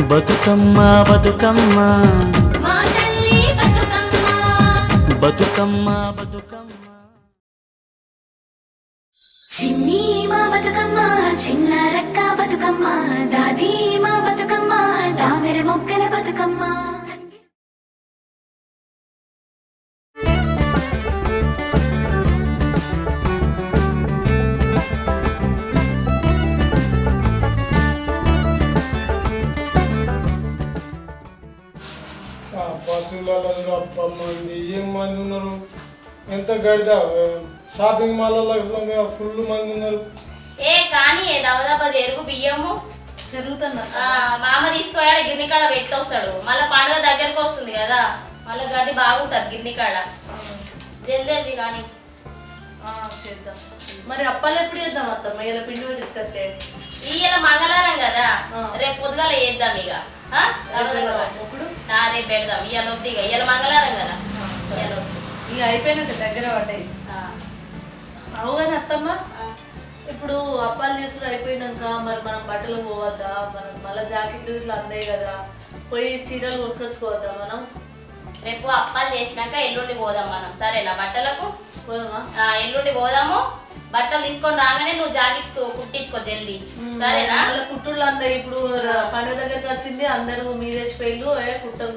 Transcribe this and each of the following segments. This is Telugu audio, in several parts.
బతుకమ్మ బతుకమ్మ మా తల్లి బతుకమ్మ బతుకమ్మ బతుకమ్మ చిన్ని మా బతుకమ్మ చిన్న రక్క బతుకమ్మ దాది మా బతుకమ్మ దామెర మొక్కల బతుకమ్మ బస్సులలో మంది ఏం మంది ఉన్నారు, ఎంత గడిదా షాపింగ్ మాల్లో ఫుల్ మంది ఉన్నారు. ఏ కానీ దవదబ జరుగు బియ్యము జరుగుతున్నా మామ తీసుకుపోయాడు గిన్నె కాడ పెట్టొస్తాడు. మళ్ళీ పండుగ దగ్గరకు వస్తుంది కదా, మళ్ళీ గడ్డి బాగుంటది గిన్నె కాడ. జల్దీ కానీ చేద్దాం. మరి అప్పాలు ఎప్పుడు చేద్దాం అత్తమ్మ? ఇలా పిండి తీసుకొస్తే ఇయ్యాల మంగళవారం కదా, రేపు పొద్దుగాల చేద్దాం ఇక. ఇప్పుడు రేపు పెడదాం. ఇవాళ వద్దు ఇక, ఇవాళ మంగళవారం కదా. ఇక అయిపోయినట్టు దగ్గర పడ్డాయి. అవుగాని అత్తమ్మ, ఇప్పుడు అప్పాలు చేసుడు అయిపోయినాక మరి మనం బట్టలు పోవద్దా? మనం మళ్ళీ జాకెట్లు ఇట్లా అందాయి కదా, పోయి చీరలు కొనుక్కొచ్చుకోవద్దా మనం? రేపు అప్పాలు చేసినాక ఎల్లుండి పోదాం మనం, సరేనా? బట్టలకు పోదామా? ఎల్లుండి పోదాము. బట్టలు తీసుకొని రాగానే నువ్వు జాకెట్ కుట్టించుకో జల్దీ, సరేనా? మళ్ళీ కుట్టుళ్ళు అందాయి. ఇప్పుడు పండుగ దగ్గరకు వచ్చింది, అందరూ మీరేసిపోయిళ్ళు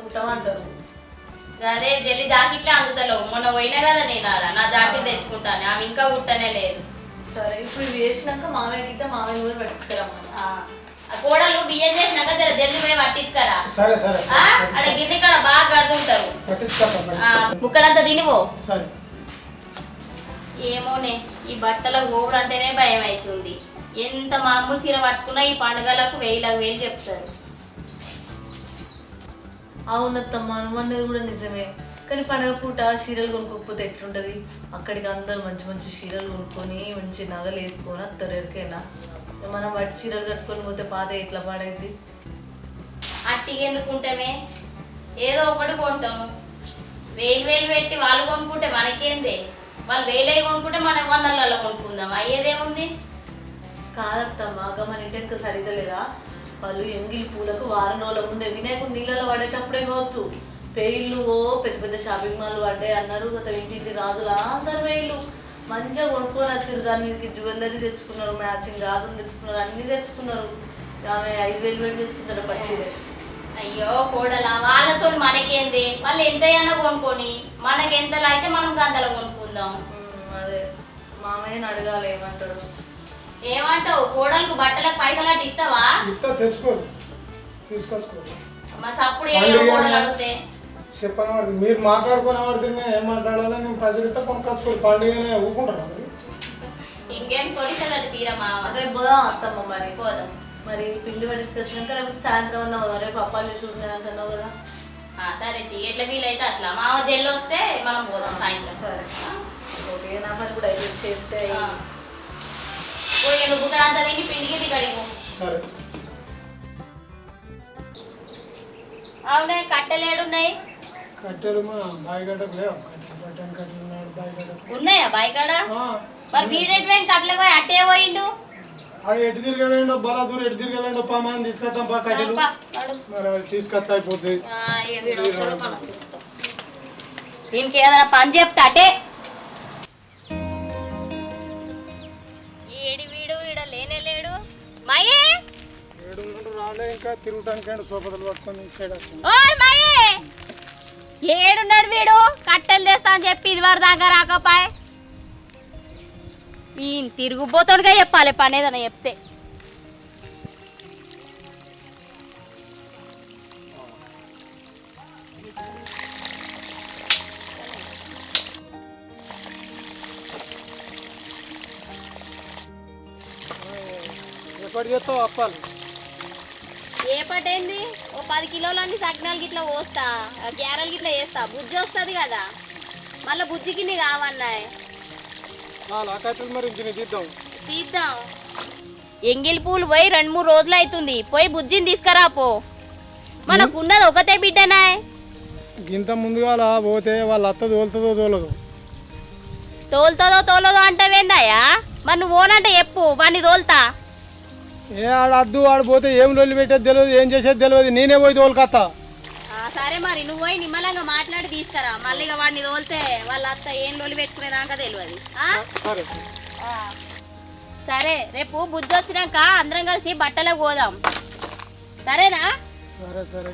కుట్టం అంటారు. అదే జల్లి జాకెట్లే అందుతలేవు. మొన్న పోయినా కదా నేను నా జాకెట్ తెచ్చుకుంటాను, ఆమె ఇంకా కుట్టనే లేదు. సరే, ఇప్పుడు ఇవి వేసినాక మామయ్య గిట్ట మామయ్య కూడా పట్టించుకురమ్మా. కోడలు బియ్యం చేసినాక జల్ది పోయి పట్టించుకరా. సరే సరే అక్కడ గిన్నె కాడ బాగా కడుతుంటారు. ముక్కడంతా తినిపో. సరే. ఏమోనే, ఈ బట్టలకు పోవడం అంటేనే భయం అవుతుంది. ఎంత మామూలు చీర పట్టుకున్నా ఈ పండుగలకు 1000 చెప్తారు. అవునత్తమ్మ, అనుమన్నది కూడా నిజమే. కానీ పండుగ పూట చీరలు కొనుక్కోకపోతే ఎట్లుంటది? అక్కడికి అందరూ మంచి మంచి చీరలు కొనుక్కొని మంచి నగలు వేసుకొని వస్తారు. ఎరికైనా మనం వాటి చీరలు కట్టుకొని పోతే పాత ఎట్లా పాడైంది? అట్టిగా ఎందుకుంటామే, ఏదో ఒకటి కొంటాము. 1000 పెట్టి వాళ్ళు కొనుక్కుంటే మనకేందే? వాళ్ళు 1000 కొనుక్కుంటే మనం 100లలో కొనుక్కుందాం, అయ్యేదేముంది? కాదత్తమ్మ, మన ఇంటికి సరిగ్గా లేదా? వాళ్ళు ఎంగిలి పూలకు వారం రోజుల ముందే వినాయకుడు నీళ్ళలో పడేటప్పుడే కావచ్చు పేయిళ్ళు పెద్ద పెద్ద షాపింగ్ మాల్ పడ్డాయి అన్నారు. గత ఇంటింటి రాజులు అందరు వేయిళ్ళు మంచిగా కొనుక్కొని వచ్చారు. దాని మీదకి జ్యువెలరీ తెచ్చుకున్నారు, మ్యాచింగ్ గాజులు తెచ్చుకున్నారు, అన్ని తెచ్చుకున్నారు. ఆమె 5000 పెట్టి తెచ్చుకుంటారు పచ్చిదే. అయ్యో కోడలా, వాళ్ళతో మనకేంది? వాళ్ళు ఎంతైనా కొనుక్కొని మనకెంతలో అయితే మనం గంతలో కొనుక్కుందాం. అదే మామయ్యని అడగాలి ఏమంటాడు. ఏమంటావు? కోడలకు బట్టలకు పైసలు అట్టు ఇస్తావా? తెచ్చుకోండి, తీసుకొచ్చుకోండి. మరి అప్పుడు కోడలు అడిగితే చెప్పనవాడు మీరు మాట్లాడుకునే వాడితే ఏం మాట్లాడాలో నేను పైసలు ఇస్తే కొనుక్కొచ్చుకోండి. పండుగనే ఊకుంటారా మరి? ఇంకేం కొడిసలు అటు తీరమా? రేపు పోదాం అత్తమ్మ. మరి పోదాం. మరి పిండి పట్టించుకొచ్చినాక రేపు సాయంత్రం ఉన్నావు కదా, రేపు అప్పాలు చూసుకుంటున్నాను అంటున్నావు కదా. సరే ఎట్లా వీలైతే అట్లా. మామ జల్లు వస్తే మనం పోదాం సాయంత్రం. సరే ఓకే, నా పని కూడా అయితే చేస్తే పోయి బుట్టడంతా తిని పిండికి కడిగో. సరే. అవునే, కట్టెలేడున్నాయి? కట్టెలు మా బాయిగడ్డకు లేవు. కట్టెలు ఉన్నాడు బాయిగడ్డ. ఉన్నాయా బాయికాడ? మరి వీడెటువంటి కట్టెలకు పోయి అట్టే పోయిండు? అది ఎటు తిరగలేండో బలాదూరు, ఎటు తిరగలేండో పామని తీసుకొస్తాం పా కట్టెలు. మరి తీసుకొస్తా అయిపోతుంది. దీనికి ఏదైనా పని చెప్తా అటే. ఏడి వీడు ఈడ లేనే లేడు. మాయే రాలే, ఇంకా తిరుగుతానికి సోపదలు పట్టుకొని ఏడున్నాడు వీడు? కట్టెలు తెస్తా అని చెప్పి ఇది వరకు దాకా రాకపోయి ఈయన తిరుగుబోతోడుగా చెప్పాలి పని ఏదైనా చెప్తే. ఎప్పటి చేస్తావు అప్పాలు? ఏ పటేంది? ఓ 10 కిలోలన్నీ సగ్నాలు గిట్లా పోస్తా, గ్యారెలు గిట్లా వేస్తా. బుజ్జి వస్తుంది కదా, మళ్ళీ బుజ్జికి నీ కావన్నాయి. మరి తీద్దాం తీద్దాం. ఎంగిల్ పూలు పోయి 2-3 రోజులు అవుతుంది. పోయి బుజ్జిని తీసుకురా పో. మనకున్నది ఒకతే బిడ్డనాయ్. ఇంత ముందుగా పోతే వాళ్ళ అత్త తోలుతుందో తోలదు. తోలుతుందో తోలదో అంటే వేందాయా? మరి నువ్వు ఓనంటే చెప్పు, వాడిని తోలుతా. ఏ ఆడద్దు ఆడు పోతే ఏం లొల్లి పెట్టేది తెలియదు, ఏం చేసేది తెలియదు. నేనే పోయి తోలుకత్తా. సరే మరి నువ్వు పోయి నిమ్మలంగా మాట్లాడి తీసుకురా. మళ్ళీ ఇక వాడిని తోలితే వాళ్ళ అత్త ఏం లొల్లి పెట్టుకునేదాకా తెలియదు. సరే సరే రేపు బుద్ధి వచ్చినాక అందరం కలిసి బట్టలకు పోదాం, సరేనా? సరే సరే.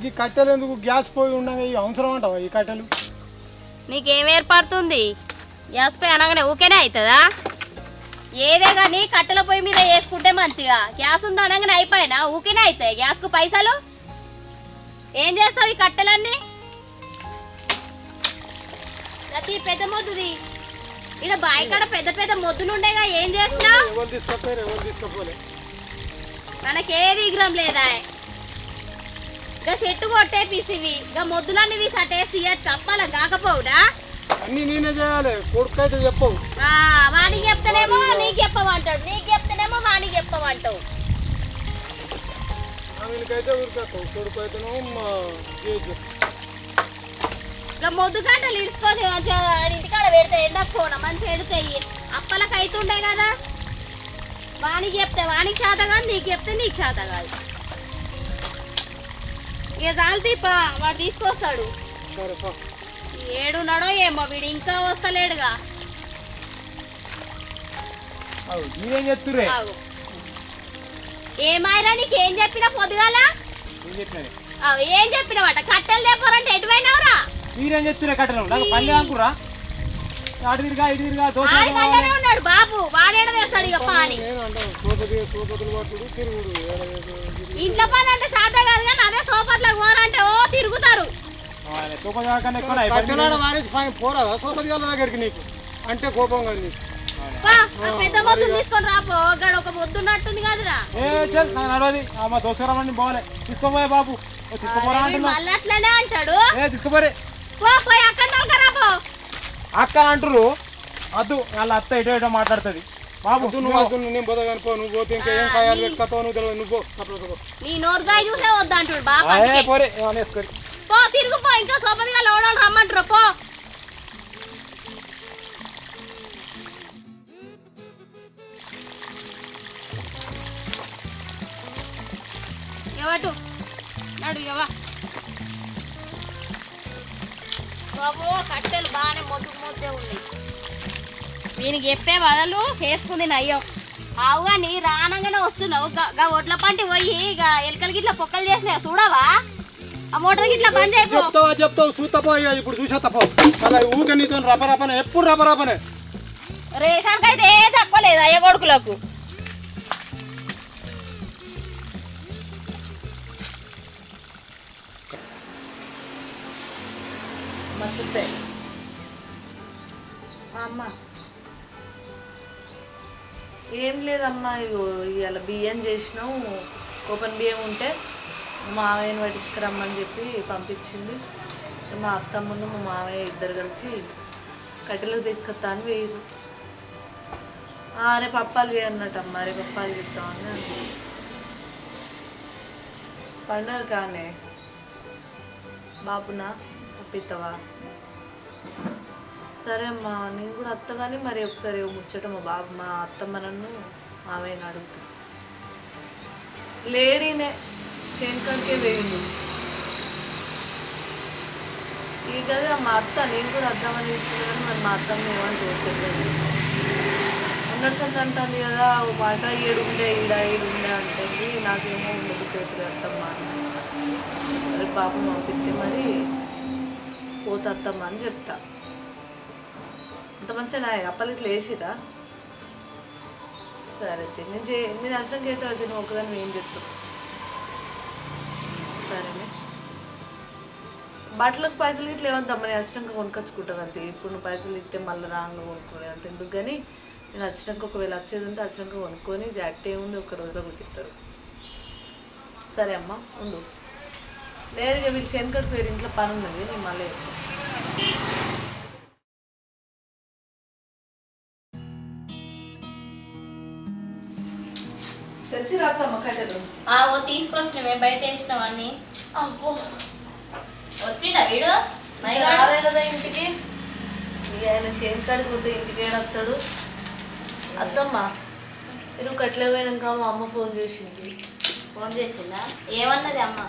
ఈ కట్టెలు ఎందుకు గ్యాస్ పోయి ఉండగా ఈ అవసరం అంటావా ఈ కట్టెలు? నీకేం ఏర్పడుతుంది? గ్యాస్ పై అనగానే ఊకేనే అవుతుందా? ఏదే కానీ కట్టెల పొయ్యి మీద వేసుకుంటే మంచిగా. గ్యాస్ ఉందో అనగానే అయిపోయినా ఊకేనే అవుతాయి గ్యాస్కు పైసలు. ఏం చేస్తావు ఈ కట్టెలన్నీ? ప్రతి పెద్ద మొద్దుది ఇక్కడ బావి కాడ పెద్ద పెద్ద మొద్దులు ఉండేగా, ఏం చేస్తున్నావు? ఎవరు తీసుకపోయారు, ఎవరు తీసుకపోలే. మనకేది ఇగ్రం లేదా? ఇక చెట్టు కొట్టే పిసివి ఇక మొద్దులన్నీ తీసి అటేసి చెప్పాల కాకపోవుడా? అన్నీ నేనే చేయాలి, కొడుకు అయితే చెప్పవు. వాడికి చెప్తానేమో నీకు చెప్పమంటాడు, నీకు చెప్తానేమో వాడికి చెప్పమంటావు. ఆమెకైతే ఊరికేస్తావు, కొడుకు అయితేనో ఇక మొద్దు గంటలు ఇరుచుకొని ఇంటికాడ పెడితే ఎండకపోనా మంచిగా ఎడుతాయి. అప్పలకు అవుతుండే కదా. వానికి చెప్తే వానికి చేత కాదు, నీకు చెప్తే నీకు చేత కాదు. ఇక చాలు తీపా, వాడు తీసుకొస్తాడు. ఏడున్నాడో ఏమో వీడు, ఇంకా వస్తలేడుగా. మీరేం చెప్తుర్రే? ఏమైనా నీకేం చెప్పినా పొద్దుగాల ఏం చెప్పినవాట? కట్టెలు తెప్పారంటే ఎటువైనావురా? మీరేం చెప్తున్నా కట్టలు నాకు పల్లె అనుకురా? అటు తిరిగా ఇటు తిరిగా కట్టనే ఉన్నాడు బాబు, వాడేడ వేస్తాడు ఇక పాని. ఇంట్లో పని అంటే సాధ్యం కాదు కానీ అదే సోపట్లకు పోరంటే ఓ తిరుగుతారు. పోరాదా సోపతి వాళ్ళ దగ్గరికి నీకు అంటే కోపం కాదు నీకు? పెద్ద మొద్దులు తీసుకొని రాపో, గడ ఒక మొద్దున్నట్టుంది కదరా. దోసరమ్మని పోలే తీసుకోపోయే బాబు, తీసుకోపోరా మళ్ళీ అట్లనే అంటాడు. తీసుకోపోరే పోయి అక్కడ రాపో. అక్క అంటారు అద్దు, వాళ్ళ అత్త ఎటో ఎటో మాట్లాడుతుంది బాబు. నేను పోతాను పో, నువ్వు పోతే ఇంకా ఏం కాయాలి పెట్టుకోతావు నువ్వు తెలియదు. నువ్వు నీ నోరుగాయ చూసే వద్దంటాడు బాబు. పోరే ఏమైనా వేసుకొని పో తిరుగుపో, ఇంకా సోపతిగా లోడాలు రమ్మంటారు పో. ఎవటు నడు ఇవా బాబు, కట్టెలు బాగానే మొద్దే ఉన్నాయి. దీనికి చెప్పే బదులు చేసుకుంది నయ్యం. అవుగా నీ రానంగానే వస్తున్నావు. ఒడ్ల పంటి పోయి ఇక ఎలకలు గిట్ల పొక్కలు చేసినావు చూడవా? ఆ మోటార్ గిట్ల బంద్ అయిపో. చెప్తావు చూస్తాపో. ఇప్పుడు చూసేస్తాపో. అలా ఊరికే నీతో రపరపనే, ఎప్పుడు రపరపనే. రేషన్కి అయితే ఏ తక్కువ లేదు అయ్య కొడుకులకు. అమ్మ ఏం లేదమ్మా, ఇగో ఇవాళ బియ్యం చేసినాం. ఓపెన్ బియ్యం ఉంటే మావయ్యని పట్టించుకురమ్మని చెప్పి పంపించింది. మా అత్తమ్మను మా మావయ్య ఇద్దరు కలిసి కట్టెలకు తీసుకొస్తా అని వేయదు. రేపు అప్పాలు వేయన్నట్టమ్మా, రేపు అప్పాలు చెప్తామని అంటే పండుగ కానీ బాబునా ఒప్పిస్తావా? సరే అమ్మా, నేను కూడా అత్త కానీ మరి ఒకసారి ముచ్చట మా బాబు మా అత్తమ్మ నన్ను మావయ్యని అడుగుతా. లేడీనే శంకర్కే వేయండు ఈ కదా మా అత్త. నేను కూడా అద్దామని తీసుకున్నాను, మరి మా అత్తమ్మ ఏమని చూస్తుంది. ఉన్నట్టు అంటుంది కదా, ఓ మాట ఏడుండే ఈడుండే అంటుంది. నాకేమో ఉండబుద్ధి అత్తమ్మ మరి పాపం పంపిస్తే మరి పోతే అత్తమ్మ అని చెప్తా. అంత మంచిగా నా అప్పలు ఇట్లా వేసిరా? సరే నేను అసలు అయితే అది నువ్వు ఒకదాన్ని ఏం చెప్తావు? సరేనే, బట్టలకు పైసలు ఇట్లా ఏమద్దాం, నేను వచ్చినాక కొనుకొచ్చుకుంటాను అంతే. ఇప్పుడు నువ్వు పైసలు ఇస్తే మళ్ళీ రాంగ్ కొనుక్కోలే అంత ఎందుకు. కానీ నేను వచ్చినాక ఒకవేళ వచ్చేది ఉంటే వచ్చినాక కొనుక్కొని జాకెట్ ఏముంది ఒక రోజులో కుట్టిస్తారు. సరే అమ్మ ఉండు. వేరేగా వీళ్ళు శనికడికి వేరే ఇంట్లో పని ఉన్నది, నేను మళ్ళీ తెచ్చి రాత్తమ్మ కట్టెలు. తీసుకొచ్చినవే బయట వేసినావు అన్ని. వచ్చిండా వీడు? రాలే కదా ఇంటికి. ఆయన శనికాడికి పోతే ఇంటికి ఏడొస్తాడు. అత్తమ్మ నువ్వు కట్ల పోయినాక మా అమ్మ ఫోన్ చేసింది. ఫోన్ చేసిందా? ఏమన్నది అమ్మ?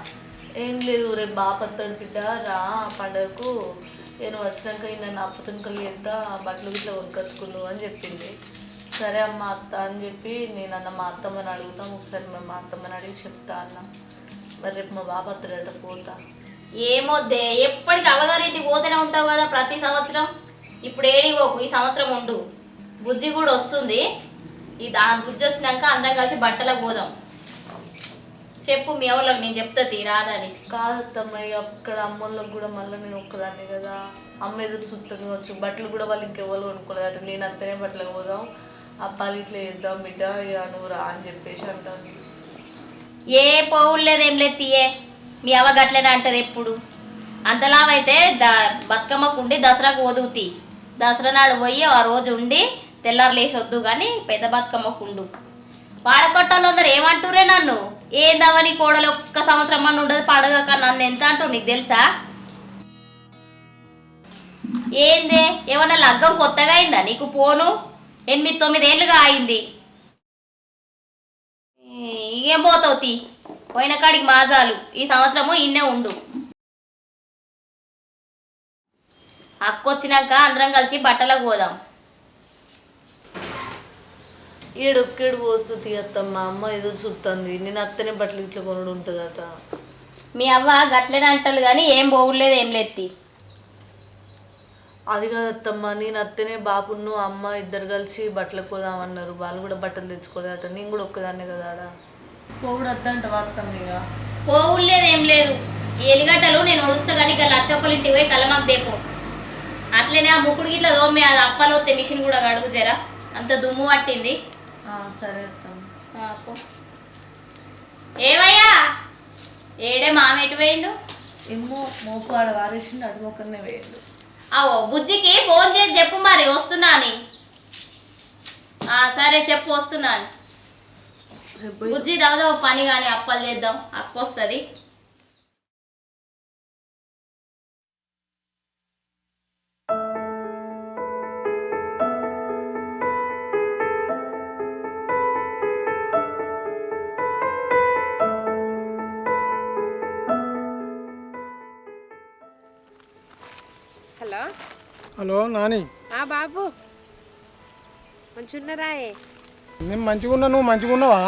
ఏం లేదు, రేపు బాపత్తాడు బిడ్డ రా పండగకు, నేను వచ్చినాక నన్ను అప్పతునుకలు చేద్దా బట్టలు గిట్లా కొనుకొచ్చుకున్నావు అని చెప్పింది. సరే అమ్మ అత్త అని చెప్పి నేను అన్న మా అత్తమ్మని అడుగుతాం, ఒకసారి మేము మా అత్తమ్మని అడిగి చెప్తా అన్న. మరి రేపు మా బాపత్తాడట పోతా. ఏమొద్దే, ఎప్పటికి అవ్వగారింటికి పోతూనే ఉంటావు కదా ప్రతి సంవత్సరం. ఇప్పుడు ఏడికి పోకు, ఈ సంవత్సరం ఉండు. బుజ్జి కూడా వస్తుంది, బుజ్జి వచ్చినాక అందరం కలిసి బట్టలకు పోదాం. చెప్పు మీ ఎవరికి, నేను చెప్తా రాదని. కాదత్తమ్మ, ఇక అక్కడ అమ్మోళ్ళకి కూడా మళ్ళీ నేను ఒక్కదాన్ని కదా, అమ్మ ఎదురు సుత్తని వచ్చు, బట్టలు కూడా వాళ్ళు ఇంకెవ్వరు కొనుక్కోలేదట. నేను అంతనే బట్టలకు పోదాం, అప్పాలు ఇట్లా వేద్దాం బిడ్డ, ఇక నువ్వు రా అని చెప్పేసి అంటాను. ఏ పోవులు లేదు ఏం లేదు తీయే, మీ అవ్వ గట్లనే అంటది ఎప్పుడు. అంతలావైతే బతుకమ్మకు ఉండి దసరాకు వదువుతీ, దసరా నాడు పోయి ఆ రోజు ఉండి తెల్లారు లేచి వద్దు కానీ పెద్ద బతుకమ్మకు ఉండు. వాడకొట్టాలు అందరు ఏమంటురే నన్ను, ఏందవని కోడలు ఒక్క సంవత్సరం అని ఉండదు పండగక నన్ను ఎంత అంటావు నీకు తెలుసా? ఏందే ఏమన్నా లగ్గం కొత్తగా అయిందా నీకు? పోను 8-9 ఏళ్ళుగా అయింది. ఏం పోతావు తీ, పోయిన కాడికి మాజాలు. ఈ సంవత్సరము ఇన్నే ఉండు. అక్కొచ్చినాక అందరం కలిసి బట్టలకు పోదాం. ఈడొక్కడు పోతుంది అత్తమ్మ, అమ్మ ఎదురు చూస్తుంది, నేను అత్తనే బట్టలు ఇట్లా కొనుడు ఉంటుందట. మీ అవ్వ గట్లనే అంటారు కానీ ఏం పోవులేదు ఏం లేదు. అది కాదత్తమ్మ, నేను అత్తనే బాపును అమ్మ ఇద్దరు కలిసి బట్టలకు పోదామన్నారు, వాళ్ళు కూడా బట్టలు తెచ్చుకోలేదట. నేను కూడా ఒక్కదాన్నే కదా ఆడ పోవుడు వద్దంట వాడతాం. ఇక పోవులేదు ఏం లేదు. ఎలిగడ్డలు నేను వడుస్తా కానీ ఇక లచ్చొక్కలు ఇంటికి పోయి కలమాకు దేపో. అట్లనే ఆ ముక్కుడు గిట్లా దోమే, అది అప్పలు వస్తే మిషన్ కూడా కడుగు జరా, అంత దుమ్ము పట్టింది. సరే అత్తమ్మ. ఏమయ్యా ఏడే మామెటు వేయండు? ఏమో మోపు ఆడ వారేసిండు, అటు మొక్కనే వేయండు. అవో బుజ్జికి ఫోన్ చేసి చెప్పు మరి వస్తున్నా అని. సరే చెప్పు వస్తున్నా అని. బుజ్జి దాదాపు పని కానీ అప్పలు చేద్దాం, అక్క వస్తుంది. Hello hello Nani. బాబు మంచిగున్నారా? నేను మంచిగా ఉన్నా, నువ్వు మంచిగా ఉన్నావా?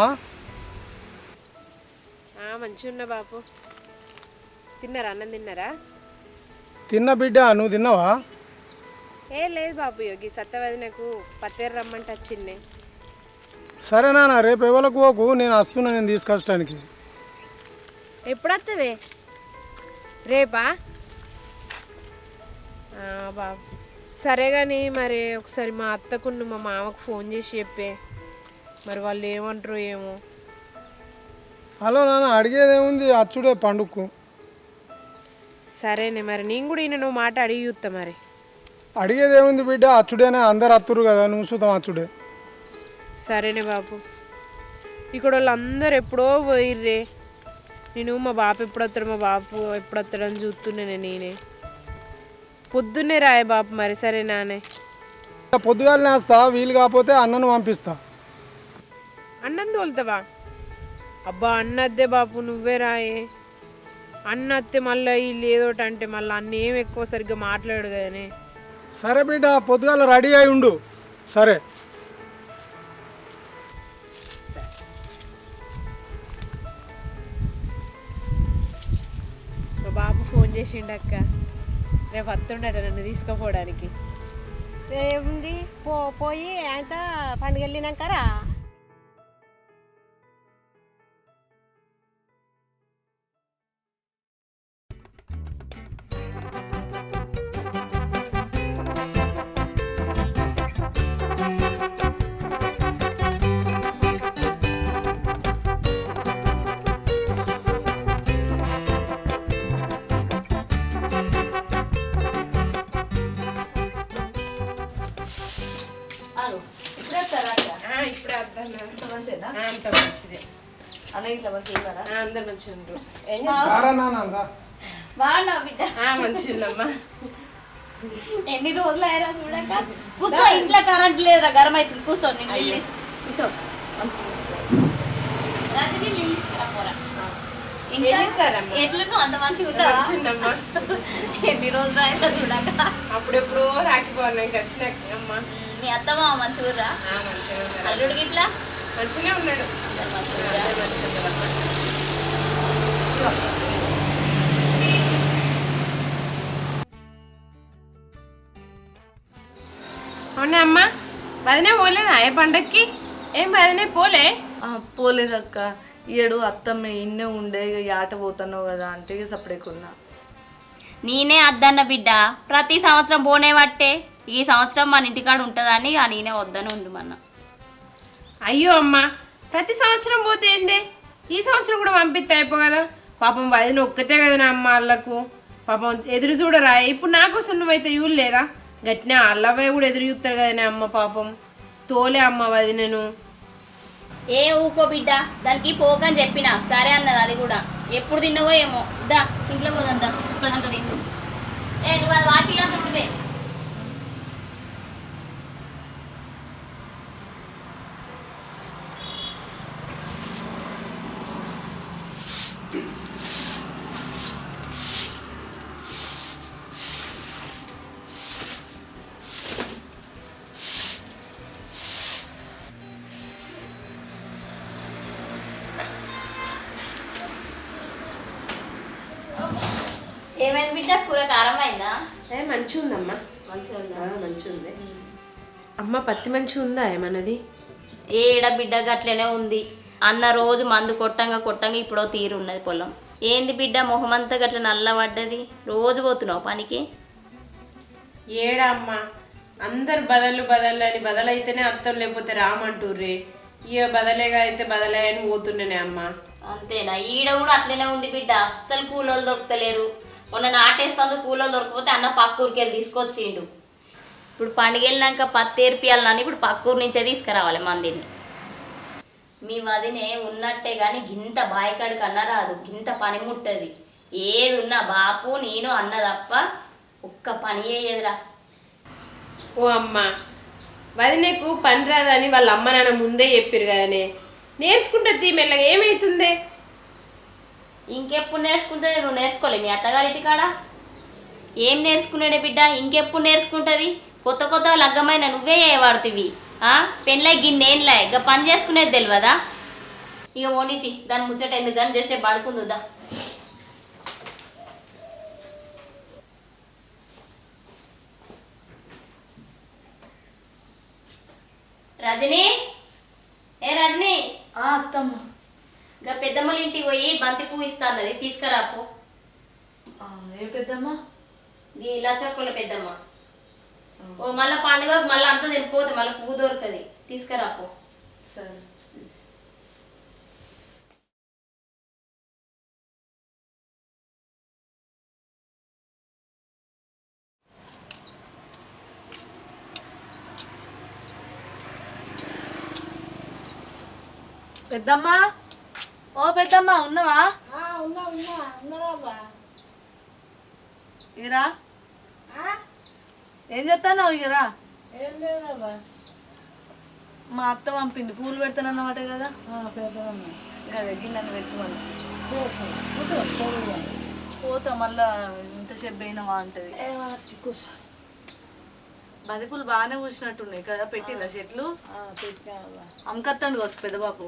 మంచిగున్నా బాబు. తిన్నారా? అన్నం తిన్నారా? తిన్నా బిడ్డ, నువ్వు తిన్నావా? లేదు బాబు, యోగి సత్తవదినకు పత్తేరు రమ్మంటే వచ్చింది. సరే నాన్న, రేపు ఎవరికి పోకు, నేను వస్తున్నా, నేను తీసుకొచ్చడానికి. ఎప్పుడు వస్తావే? రేపా? బాబు సరే కానీ మరి ఒకసారి మా అత్తకు మా మామకు ఫోన్ చేసి చెప్పే, మరి వాళ్ళు ఏమంటారు ఏమో. హలో నాన్న, అడిగేదేముంది, అచ్చుడే పండుగకు. సరేనే మరి, నేను కూడా ఈయన నువ్వు మాట అడిగి చూస్తా. మరి అడిగేదేముంది బిడ్డ, అచ్చుడేనే, అందరు అత్తురు కదా, నువ్వు చూద్దాం అచ్చుడే. సరేనే బాబు. ఇక్కడ వాళ్ళు అందరు ఎప్పుడో పోయిర్రే, నేను మా బాపు ఎప్పుడు వస్తాడు, మా బాపు ఎప్పుడు వస్తాడని చూస్తున్నానే. నేనే పొద్దున్నే రాయ బాపు. మరి సరే నానే, పొద్దుగాలనే వేస్తా, వీలు కాకపోతే అన్నను పంపిస్తా. అన్నం తోలుతావా? అబ్బా అన్నద్దే బాపు, నువ్వే రాయే. అన్న అత్తే మళ్ళీ వీళ్ళు ఏదోటి అంటే మళ్ళీ అన్న ఏం ఎక్కువ సరిగ్గా మాట్లాడు కదనే. సరే బిడ్డ, పొద్దుగాల రెడీ అయి ఉండు. సరే మా బాబు ఫోన్ చేసిండక్క, రేపు వస్తుండట నన్ను తీసుకుపోవడానికి. ఏముంది పోయి అంట పండుగ వెళ్ళినాకరా. ఇప్పుడే వస్తాను. అంత మంచిదే. అందరు మంచిగా ఉండరు. బాగున్నావు బిడ్డ? మంచిదమ్మా. ఎన్ని రోజులు అయ్యారా చూడక. కూర్చో, ఇంట్లో కరెంట్ లేదురా, గరం అవుతుంది. కూర్చోండి కూర్చో. రజని నీళ్ళు తీసుకురా. ఏం చేస్తారమ్మా? ఎట్లను అంత మంచిగా ఉంటుందా? వచ్చిందమ్మా. ఎన్ని రోజులు అయితే చూడక. అప్పుడెప్పుడో రాఖీ పౌర్ణమికి వచ్చినాక అమ్మా. మీ అత్తమ్మ మంచిగా మంచిగా ఉన్నాడు. అల్లుడికి ఇట్లా మంచిగానే ఉన్నాడు. అవునా అమ్మా, వదినే పోలేదా ఏ పండక్కి? ఏం వదినే పోలే? పోలేదక్క, ఏడు అత్తమ్మ ఇన్నే ఉండే ఇక ఆట పోతున్నావు కదా అంటే ఇక సపరేకున్నా. నేనే అద్దన్న బిడ్డ, ప్రతి సంవత్సరం పోనే పట్టే. ఈ సంవత్సరం మన ఇంటికాడ ఉంటుందని ఇక నేనే వద్దని ఉండు మన. అయ్యో అమ్మా, ప్రతి సంవత్సరం పోతే ఏందే? ఈ సంవత్సరం కూడా పంపిస్తే అయిపో కదా. పాపం వదిన ఒక్కతే కదా అమ్మ వాళ్ళకు. పాపం ఎదురు చూడరా? ఇప్పుడు నా కోసం నువ్వైతే చూడలేదా? గట్టిన అల్లవే కూడా ఎదురు చూస్తారు కదనే అమ్మ. పాపం తోలే అమ్మ వదినను. ఏ ఊకో బిడ్డ, దానికి పోకని చెప్పిన సరే అన్నది. అది కూడా ఎప్పుడు తిన్నావో ఏమో. దా ఇంట్లో పోదంతా ఇక్కడంతా తింటు. నువ్వు అది వాకిలా ఉంటుందే. ఏమైంది బిడ్డ, కూర కారం అయిందా? మంచిగా ఉందమ్మా. మంచిగా ఉందా? మంచిగా ఉంది అమ్మ. పత్తి మంచిగా ఉందా ఏమన్నది? ఏడ బిడ్డ గట్లనే ఉంది. అన్న రోజు మందు కొట్టంగా ఇప్పుడు తీరు ఉన్నది పొలం. ఏంది బిడ్డ మొహమంతా గట్ల నల్లబడ్డది? రోజు పోతున్నావు పనికి? ఏడా అమ్మ, అందరు బదలు అని బదలైతేనే అత్తం, లేకపోతే రామంటూర్రే. ఇక బదలేగా అయితే బదలే అని పోతున్నానే అమ్మ. అంతేనా? ఈడ కూడా అట్లనే ఉంది బిడ్డ. అస్సలు కూలోళ్ళు దొరుకుతలేరు. మొన్న నాటేస్తుంది, కూలోళ్ళు దొరకపోతే అన్న పక్కూరికి వెళ్ళి తీసుకొచ్చిండు. ఇప్పుడు పండుగ వెళ్ళినాక పత్తి ఏర్పియాలని ఇప్పుడు పక్కూరు నుంచే తీసుకురావాలి మందిని. మీ వదినే ఉన్నట్టే కానీ గింత బాయికాడికి అన్న రాదు, గింత పని ముట్టది. ఏది ఉన్నా బాపు నేను అన్న తప్ప ఒక్క పని అయ్యేదిరా. ఓ అమ్మ, వదినకు పని రాదని వాళ్ళ అమ్మ నాన్న ముందే చెప్పారు కదనే. నేర్చుకుంటుంది మెల్లగా, ఏమవుతుంది? ఇంకెప్పుడు నేర్చుకుంటుంది? నువ్వు నేర్చుకోలే మీ అత్తగారి కాడ? ఏం నేర్చుకున్నాడే బిడ్డ, ఇంకెప్పుడు నేర్చుకుంటుంది? కొత్త లగ్గమైన నువ్వే వాడుతీవి. పెళ్ళై గిన్నేళ్ళే ఇక పని చేసుకునేది తెలియదా? ఇక ఓనితి దాని ముచ్చట ఎందుకు కానీ చేసే పడుకుందా. రజని, ఏ రజని, అత్తమ్మ ఇంకా పెద్దమ్మల ఇంటికి పోయి బంతి పువ్వు ఇస్తాన్నది, తీసుకురాపో. ఏ పెద్దమ్మ? ఈ లచ్చక్కుల పెద్దమ్మ. ఓ మళ్ళీ పండుగ మళ్ళీ అంతా తెలిపోతే మళ్ళీ పువ్వు దొరకది, తీసుకురాపో. సరే. పెద్దమ్మ, ఓ పెద్దమ్మ ఉన్నావా? ఇరా ఏం చెప్తాన్నావు? ఇరా మా అత్త పంపింది, పూలు పెడతానన్నమాట కదా. అదే గిన్నెను పెట్టుకోండి. పోతా మళ్ళా ఇంతసేపు పోయినావా అంటది. బంతిపూలు బాగానే పూసినట్టున్నాయి కదా, పెట్టిందా చెట్లు? అమ్మకత్తండు కావచ్చు పెద్ద బాపు.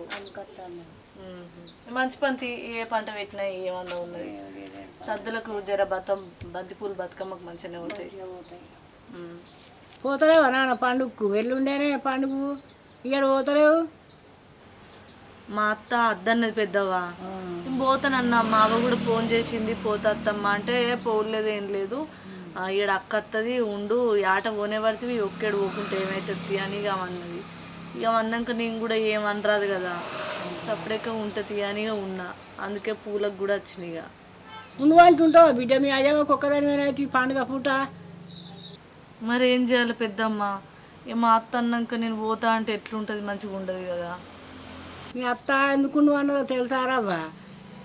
మంచి పంతి ఏ పంట పెట్టినా ఏమన్నా ఉన్నది. సద్దులకు జర బంతిపూలు బతుకమ్మకు మంచిగానే ఉంటాయి. పోతలేవా నాన్న పండుగకు? ఎల్లుండేనే పండుగ, ఇక్కడ పోతలేవు. మా అత్త అద్దన్నది పెద్దవా, పోతానన్నా. మా అవ్వ కూడా ఫోన్ చేసింది, పోతా అత్తమ్మ అంటే పోలేదు ఏం లేదు. ఈడ అక్క వస్తుంది ఉండు, ఆట పోనే పడుతుంది, ఒక్కడు పోకుంటే ఏమవుతుంది అని ఇక అన్నది. ఇక అన్నాక నేను కూడా ఏమనరాదు కదా, సపరేట్గా ఉంటుంది అని ఉన్నా. అందుకే పూలకు కూడా వచ్చినాయి. ఇక నువ్వు అంటుంటావా బిడ్డ? మీ అయ్యగా ఒక్కదాని పండుగ పూట మరి ఏం చేయాలి పెద్దమ్మ? ఇక మా అత్త అన్నాక నేను పోతా అంటే ఎట్లుంటుంది? మంచిగా ఉండదు కదా. మీ అత్త ఎందుకు నువ్వు అన్నదో తెలుసారావా?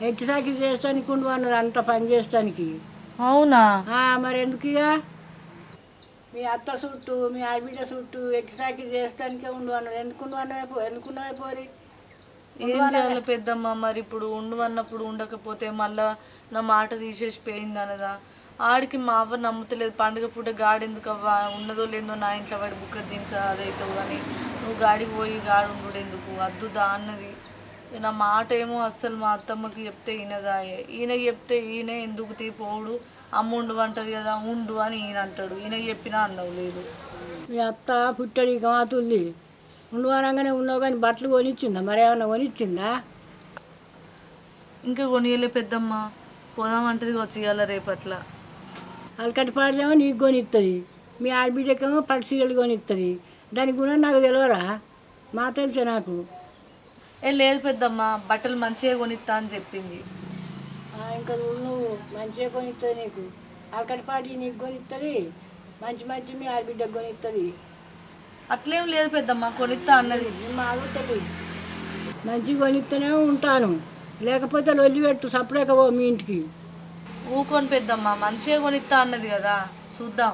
ఎట్టి సాకి చేస్తానికి ఉండు అన్నది, అంత పని చేస్తానికి. అవునా? మరి ఎందుకు? ఇక మీ అత్త చుట్టూ మీ ఆడబిడ్డ చుట్టూ ఎట్టి సాకి చేస్తానికే ఉండు అన్నది. ఎందుకున్నావే పోరి? ఏం చేయాలి పెద్దమ్మ? మరి ఇప్పుడు ఉండవన్నప్పుడు ఉండకపోతే మళ్ళా నా మాట తీసేసి పోయింది అనదా? ఆడికి మా అవ్వ నమ్ముతలేదు. పండుగ పూట గాడి ఎందుకు అవ్వ, ఉన్నదో లేదో నా ఇంట్లో వాడి బుక్కర్ దించా అదైతావు కానీ నువ్వు గాడికి పోయి గాడు ఉండు ఎందుకు అద్దుదా అన్నది. నా మాట ఏమో అస్సలు మా అత్తమ్మకి చెప్తే ఈయనదాయే. ఈయన చెప్తే ఈయన ఎందుకు తీపోడు, అమ్మ ఉండు అంటది కదా ఉండు అని ఈయన అంటాడు. ఈయన చెప్పినా అన్నవు లేదు. మీ అత్త పుట్టడి మాతుంది ఉండవనంగానే ఉన్నావు కానీ బట్టలు కొనిచ్చిందా? మరి ఏమన్నా కొనిచ్చిందా? ఇంకా కొనియలే పెద్దమ్మ. పోదామంటది వచ్చి ఇవాళ రేపట్ల. అలకటి పాడలేమో నీకు కొనిస్తుంది, మీ ఆడబిడ్డకేమో పట్టు చీరలు కొనిస్తుంది. దాని గుణం నాకు తెలియరా? మా తెలిసే నాకు. లేదు పెద్దమ్మ, బట్టలు మంచిగా కొనిస్తా అని చెప్పింది. ఇంకా నువ్వు మంచిగా కొనిస్తుంది నీకు. అలకటి పాటి నీకు కొనిస్తుంది, మంచి మంచి మీ ఆడబిడ్డకు కొనిస్తుంది. అట్లేం లేదు పెద్దమ్మ, కొనిస్తా అన్నది. మా ఆగుతుంది మంచిగా కొనిస్తూనే ఉంటాను, లేకపోతే లొల్లి పెట్టు సపరేట్గా పో మీ ఇంటికి. ఊకొని పెద్దమ్మ, మంచిగా కొనిస్తా అన్నది కదా, చూద్దాం.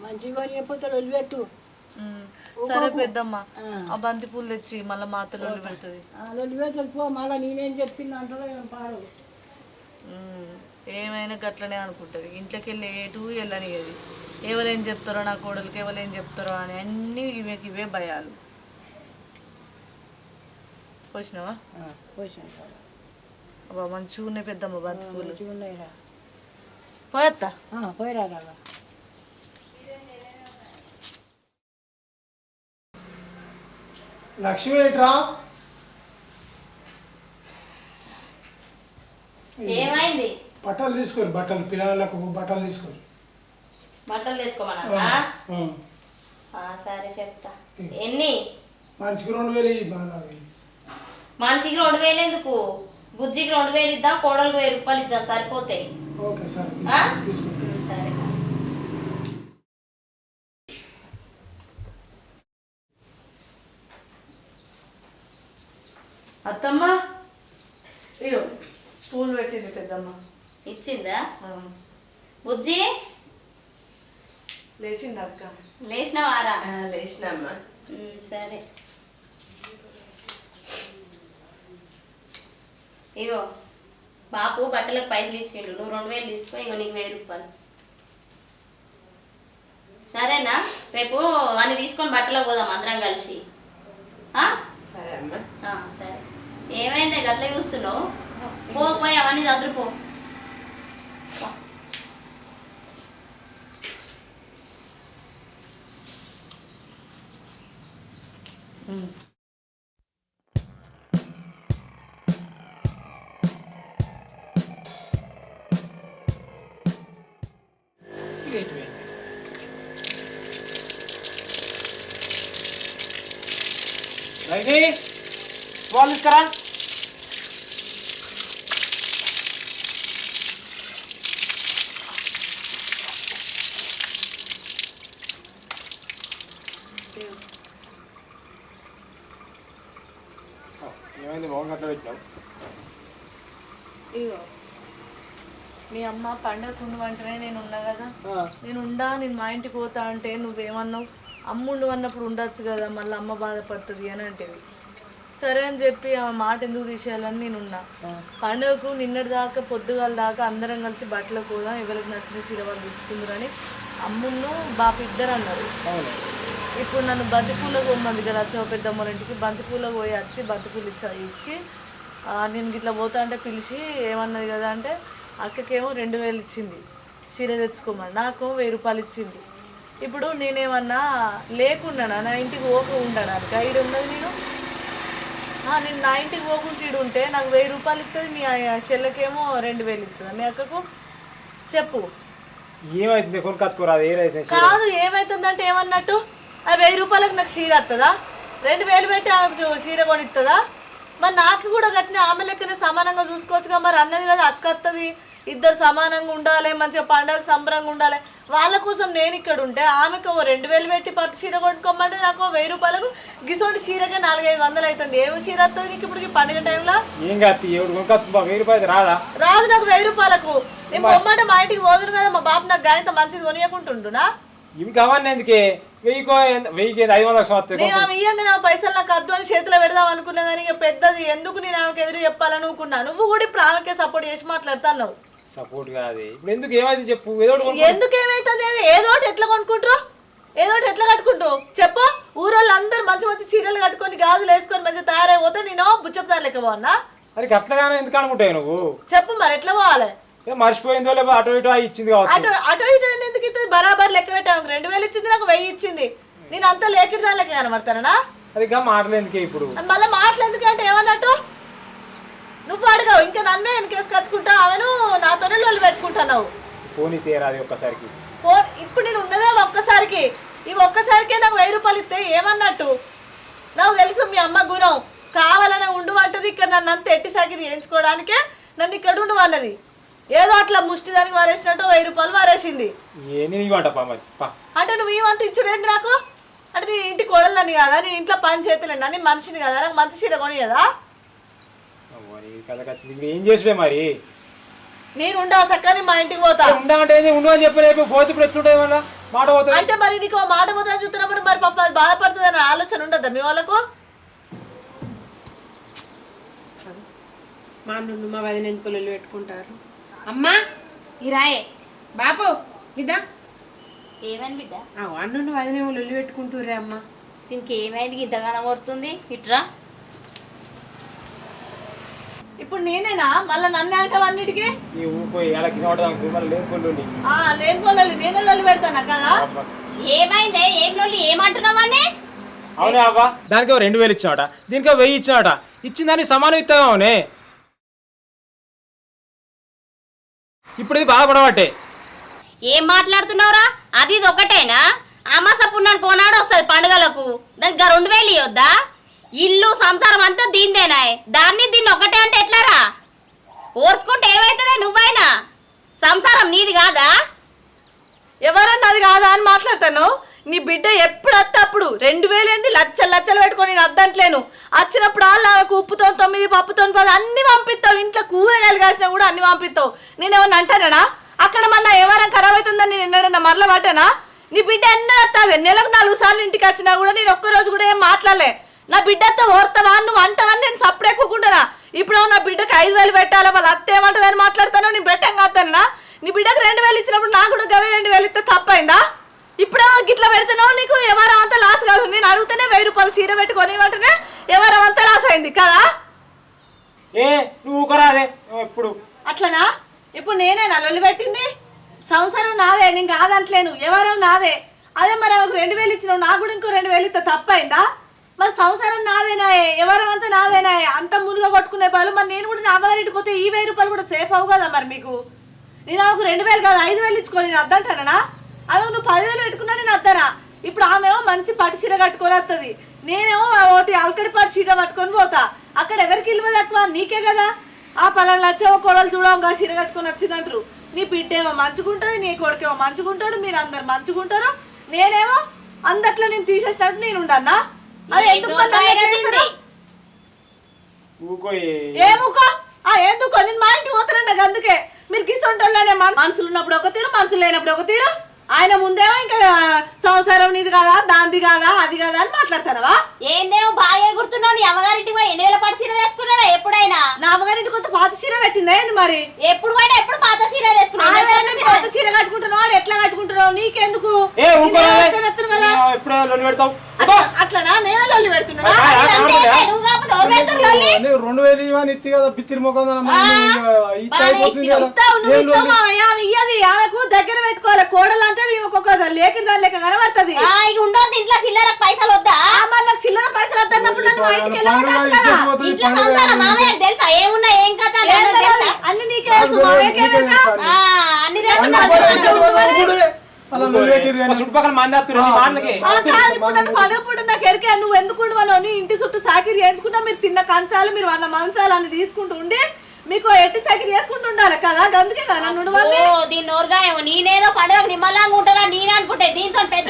మంచిగా కొనియకపోతే లొల్లి పెట్టు. సరే పెద్దమ్మ, ఆ బంతి పూలు తెచ్చి మళ్ళీ మాతో లొల్లి పెడుతుంది. లొల్లి పెడుతుంది పో. మళ్ళీ నేనేం చెప్పింది అంటారో పాడు. ఏమైనా గట్లనే అనుకుంటుంది. ఇంట్లోకి వెళ్ళి ఏటు వెళ్ళనిది. ఎవరేం చెప్తారో నా కోడలికి, ఎవరేం చెప్తారో అని అన్నీ ఇవే భయాలు. పోసినావా? అబ్బా మంచిగా ఉన్నాయి పెద్దమ్మ బంతి పూలు. పోయత్తా పోయిరా. లక్ష్మి ఏట్రా? ఏమైంది? బట్టలు తీసుకోరు, బట్టలు పిల్లలకు బట్టలు తీసుకోరు. బట్టలు తెచ్చుకోమన్నా? సరే చెప్తా. ఎన్ని? మనిషికి 2000 బాగా. మనిషికి 2000 ఎందుకు? బుజ్జికి 2000 ఇద్దాం, కోడలకు 1000 రూపాయలు ఇద్దాం, సరిపోతాయి. ఓకే సరే తీసుకో. సరే. అత్తమ్మ అయ్యో పూలు పెట్టింది పెద్దమ్మ. ఇచ్చిందా? బుజ్జి లేచింది అక్క. లేచినవారా? లేచినమ్మా. సరే. ఇగో బాపు బట్టలకు పైసలు ఇచ్చిండు, నువ్వు 2000 తీసుకో. ఇగో నీకు 1000 రూపాయలు. సరేనా? రేపు అన్ని తీసుకొని బట్టలకు పోదాం అందరం కలిసి. సరే అమ్మా. సరే. ఏమైంది గట్ల చూస్తున్నావు? పోయి అవన్నీ చదువుపో. వాళ్ళు ఇస్తారా? ఏమైంది బాగుంది అట్లా పెట్టినావు? ఇగో మీ అమ్మ పండగకు ఉండమంటేనే నేను ఉన్నా కదా. నేను మా ఇంటికి పోతా అంటే నువ్వేమన్నావు? అమ్మ ఉండు అన్నప్పుడు ఉండొచ్చు కదా, మళ్ళీ అమ్మ బాధపడుతుంది అని అంటేవి. సరే అని చెప్పి ఆ మాట ఎందుకు తీసేయాలని నేనున్నా. పండుగకు నిన్నటి దాకా పొద్దుగాల దాకా అందరం కలిసి బట్టలకు పోదాం, ఎవరికి నచ్చిన చీర వాళ్ళు తెచ్చుకుందరని అమ్మును బాపు ఇద్దరు అన్నారు. ఇప్పుడు నన్ను బంతిపూలకు పోమంది కదా వచ్చావు పెద్దమ్మ ఇంటికి. బంతిపూలకు పోయి వచ్చి బంతిపూలు ఇచ్చి నేను ఇట్లా పోతా అంటే పిలిచి ఏమన్నది కదా అంటే అక్కకేమో 2000 ఇచ్చింది చీర తెచ్చుకోమని, నాకు 1000 రూపాయలు ఇచ్చింది. ఇప్పుడు నేనేమన్నా లేకున్నా నా ఇంటికి పోక ఉంటాను, అది గైడ్ ఉన్నది. నేను నా ఇంటికి పోకుంటే ఉంటే నాకు 1000 రూపాయలు ఇస్తుంది, మీ చెల్లెకేమో 2000 ఇస్తుంది. మీ అక్కకు చెప్పు. ఏమైతుంది? కొనుక్కోరాదు. కాదు ఏమవుతుందంటే ఏమన్నట్టు? ఆ 1000 రూపాయలకు నాకు చీర వస్తుందా? 2000 పెట్టి ఆమెకు చీర కొనిస్తుందా? మరి నాకు కూడా గట్టిన ఆమె లెక్కనే సమానంగా చూసుకోవచ్చుగా. మరి అన్నది కదా అక్క వస్తుంది, ఇద్దరు సమానంగా ఉండాలి, మంచిగా పండుగ సంబరంగా ఉండాలి. వాళ్ళ కోసం నేను ఇక్కడ ఉంటే ఆమెకు 2000 పెట్టి పట్టు చీర కొనుక్కోమంటే నాకు 1000 రూపాయలకు గిసోటి చీరకే 400-500 అవుతుంది. ఏమి చీర వస్తుంది నీకు ఇప్పుడు పండుగ టైంలో? ఏం కాదు, 1000 రూపాయలు రాదా? రాదు నాకు 1000 రూపాయలకు. నేను పొమ్మంటే మా ఇంటికి పోదును కదా, మా బాబు నాకు గాయంత మంచిది కొనియకుంటుండునా? ఇవి కావాలి ఎందుకే? వెయ్యికి 500 లక్షలు వస్తాయి. నేను ఆమె ఇయ్యంగా నా పైసలు నాకు వద్దు అని చేతిలో పెడదాం అనుకున్నా కానీ ఇక పెద్దది ఎందుకు నేను ఆమెకు ఎదురు చెప్పాలని అనుకున్నా. నువ్వు కూడా ఇప్పుడు ఆమెకే సపోర్ట్ చేసి మాట్లాడుతున్నావు. సపోర్ట్ కాదు ఇప్పుడు ఎందుకు ఏమైంది చెప్పు. ఏదో ఎందుకు ఏమైతుంది? ఏదో ఒకటి ఎట్లా కొనుక్కుంటారు, ఏదో ఒకటి ఎట్లా కట్టుకుంటావు చెప్పు. ఊరోళ్ళు అందరు మంచి మంచి చీరలు కట్టుకొని గాజులు వేసుకొని మంచిగా తయారైపోతే నేను బుచ్చపుదారు లెక్క పోవన్నా? మరి అట్లాగానే ఎందుకు అనుకుంటావు నువ్వు? చెప్పు మరి ఎట్లా పోవాలి? మర్చిపోయిందో లేకపోతే అటు ఇటు ఇచ్చింది కావచ్చు. అటు ఇటు ఎందుకు ఇస్తుంది? బరాబర్ లెక్క పెట్టాము. 2000 ఇచ్చింది, నాకు 1000 ఇచ్చింది. నేను అంతా లేకిడి దాని లెక్క కనబడతానా? అది మాటలేందుకే ఇప్పుడు. మళ్ళీ మాటలేందుకు అంటే ఏమన్నట్టు? నువ్వు అడగవు ఇంకా నన్నే వెనకేసి కచ్చుకుంటా ఆమెను నాతోనే లొల్లి పెట్టుకుంటున్నావు. పోనీ తీరాది ఒక్కసారికి. ఇప్పుడు నేను ఉన్నదే ఒక్కసారికి. ఈ ఒక్కసారికే నాకు 1000 రూపాయలు ఇస్తే ఏమన్నట్టు? నాకు తెలుసు మీ అమ్మ గుణం, కావాలనే ఉండు అంటది. ఇక్కడ నన్ను అంత ఎట్టి సాకిరి చేయించుకోవడానికే నన్ను ఇక్కడ ఉండు అన్నది. ఏదో అట్లా ముష్టి దానికి వారేసినట్టు 1000 రూపాయలు వారేసింది. అంటే నువ్వు ఏమంటే ఇచ్చుడేంది నాకు? అంటే నీ ఇంటి కోడలని కదా, నీ ఇంట్లో పని చేతులేండి అని మనిషిని కదా, నాకు మంచి చీర కొని కదా. ఏం చేసినా మరి నేను ఉండవు సక్కని మా ఇంటికి పోతా. ఉండే ఉండు అని చెప్పి పోతే ఇప్పుడు ఎట్లుంటే మాట పోతుంది అంటే మరి నీకు మాట పోతుందని చూస్తున్నప్పుడు మరి పాప అది బాధపడుతుంది అనే ఆలోచన ఉండద్దా మీ వాళ్ళకు? మా అన్నుండు మా వదిన ఎందుకు లొల్లి పెట్టుకుంటారు? అమ్మా ఈ రాయే బాపు ఇదా ఏమైంది బిడ్డ? అన్నుండు వదిన లొల్లి పెట్టుకుంటారే అమ్మ. దీనికి ఏమైంది ఇంతగానం వస్తుంది? ఇట్రా. ఇప్పుడు నేనేనా మళ్ళీ నన్ను అంటావు అన్నిటికీ? లేని పొలాలి నేనే లొల్లి పెడతానా కదా? ఏమైందే? ఏం లొల్లి? ఏమంటున్నావని? అవునే అవ్వ, దానికి 2000 ఇచ్చావట, దీనికి 1000 ఇచ్చావట. ఇచ్చిన దానికి సమానం ఇస్తావా? అవునే ఇప్పుడు ఇది బాధపడబట్టే. ఏం మాట్లాడుతున్నావురా? అది ఇది ఒకటేనా? అమాస పున్నాను కొనాడు వస్తుంది పండుగలకు, దానికి 2000 ఇవ్వద్దా? ఇల్లు సంసారం అంతా దీందేనా? దీన్ని ఒకటే అంటే ఎట్లారా? ఓర్చుకుంటే ఏమైతుందే? నువ్వైనా సంసారం నీది కాదా? ఎవరన్నా అది కాదా అని మాట్లాడతాను. నీ బిడ్డ ఎప్పుడు వస్తే అప్పుడు 2000 ఏంది లచ్చలు లచ్చలు పెట్టుకొని నేను అద్దంట్లేను. వచ్చినప్పుడు ఆమెకు ఉప్పుతో 9 పప్పుతో 10 అన్ని పంపిస్తావు. ఇంట్లో కూరగాయలు కాసినా కూడా అన్ని పంపిస్తావు. నేనేమన్నా అంటానా? అక్కడ మన ఎవరైనా ఖరాబ్ అవుతుందని నేను ఎన్నడన్నా మరల పట్టనా? నీ బిడ్డ ఎన్నడూ వస్తుంది. నెలకు 4 సార్లు ఇంటికి వచ్చినా కూడా నేను ఒక్కరోజు కూడా ఏం మాట్లాడలే. నా బిడ్డతో ఓర్తావా నువ్వు అంటావని నేను సప్పుడే కూకుంటున్నా. ఇప్పుడు నా బిడ్డకు 5000 పెట్టాలా, వాళ్ళ అత్త ఏమంటుందని మాట్లాడతాను. నేను బెట్టంగా వస్తానా? నీ బిడ్డకు 2000 ఇచ్చినప్పుడు నాకు కూడా గవే 2000 ఇస్తే తప్పైందా? ఇప్పుడేమో గిట్లా పెడుతున్నావు. నీకు ఎవరం అంతా లాస్ కాదు. నేను అడుగుతూనే 1000 రూపాయలు చీర పెట్టుకొని ఇవ్వంటేనే ఎవరం అంతా లాస్ అయింది కదా? ఎప్పుడు అట్లనా? ఇప్పుడు నేనేనా లొల్లి పెట్టింది? సంవత్సరం నాదే, నేను కాదంటలేను. ఎవరం నాదే. అదే మరి ఆమెకు 2000 ఇచ్చినావు, నాకు కూడా ఇంకో 2000 ఇస్తే తప్పైందా? మరి సంవత్సరం నాదేనాయే, ఎవరం అంతా నాదేనాయే. అంత మునుగా కొట్టుకునే వాళ్ళు మరి నేను కూడా నా అమ్మగారింటికి పోతే ఈ 1000 రూపాయలు కూడా సేఫ్ అవ్వు కదా మరి మీకు. నేను ఆమెకు 2000 కాదు 5000 ఇచ్చుకొని నేను అద్దంటానా? ఆమె నువ్వు 10,000 పెట్టుకున్నా నేను అద్దానా? ఇప్పుడు ఆమెమో మంచి పట్టు చీర కట్టుకొని వస్తుంది, నేనేమో ఒకటి అల్కడి పట్టు చీర పట్టుకొని పోతా. అక్కడ ఎవరికి ఇల్వ తక్కువ? నీకే కదా. ఆ పలానా వచ్చేవో కోడలు చూడవు చీర కట్టుకొని వచ్చిందంటారు. నీ బిడ్డేమో మంచుకుంటుంది, నీ కొడుకేమో మంచుకుంటాడు, మీరు అందరు మంచుకుంటారు. నేనేమో అందట్లో నేను తీసేసినట్టు నేను ఉండన్నా? అది ఎందుకు ఏముకో ఎందుకో నేను మా ఇంటికి పోతానండి. అందుకే మీరు గిసొంటోళ్ళనే మనసులు ఉన్నప్పుడు ఒక తీరు, మనసులు లేనప్పుడు ఒక తీరు. ఆయన ముందేమో ఇంకా సంసారం నీది కాదా, దాంది కాదా, అది కాదా అని మాట్లాడతారా? ఏందేమో బాగా గుర్తున్నావు. నీ అమ్మగారింటికి పోయి 2000 పాటు చీర తెచ్చుకున్నావా ఎప్పుడైనా? నా అమ్మగారింటికి కొత్త పాత చీర పెట్టిందా ఏంది మరి? ఎప్పుడు పోయినా ఎప్పుడు పాత చీర తెచ్చుకున్నావు. పాత చీర కట్టుకుంటున్నావు, ఎట్లా కట్టుకుంటున్నావు? నీకెందుకు? అట్లనా? నేనే లొల్లి పెడుతున్నా? 2000 ఇవ్వని ఇత్తి కదా బిత్తిరి మొక్కది. ఆమెకు దగ్గర పెట్టుకోవాలి. కోడలు అంటే లేక దాని లెక్క కనబడుతుంది. ఉండదు ఇంట్లో చిల్లర పైసలు వద్దా? నాకు చిల్లర పైసలు వద్దన్నప్పుడు నన్ను మా ఇంటికి తెలుసా ఏమున్నా ఏం కథ అన్ని నీకే అన్ని చుట్టుపక్కల పడప్పుడు నాకు ఎరికే. నువ్వు ఎందుకు నీ ఇంటి చుట్టూ సాకిరి చేయించుకుంటా, మీరు తిన్న కంచాలు మీరు వాళ్ళ మంచాలు అన్ని తీసుకుంటూ ఉండి మీకు ఎట్టి సాకిరి చేసుకుంటూ ఉండాలి కదా. అందుకే కదా నన్ను దీన్ని ఓర్గాయో నేనేదో పండుగ నిమ్మలాగా ఉంటారా నేను అనుకుంటే దీంతో పెద్ద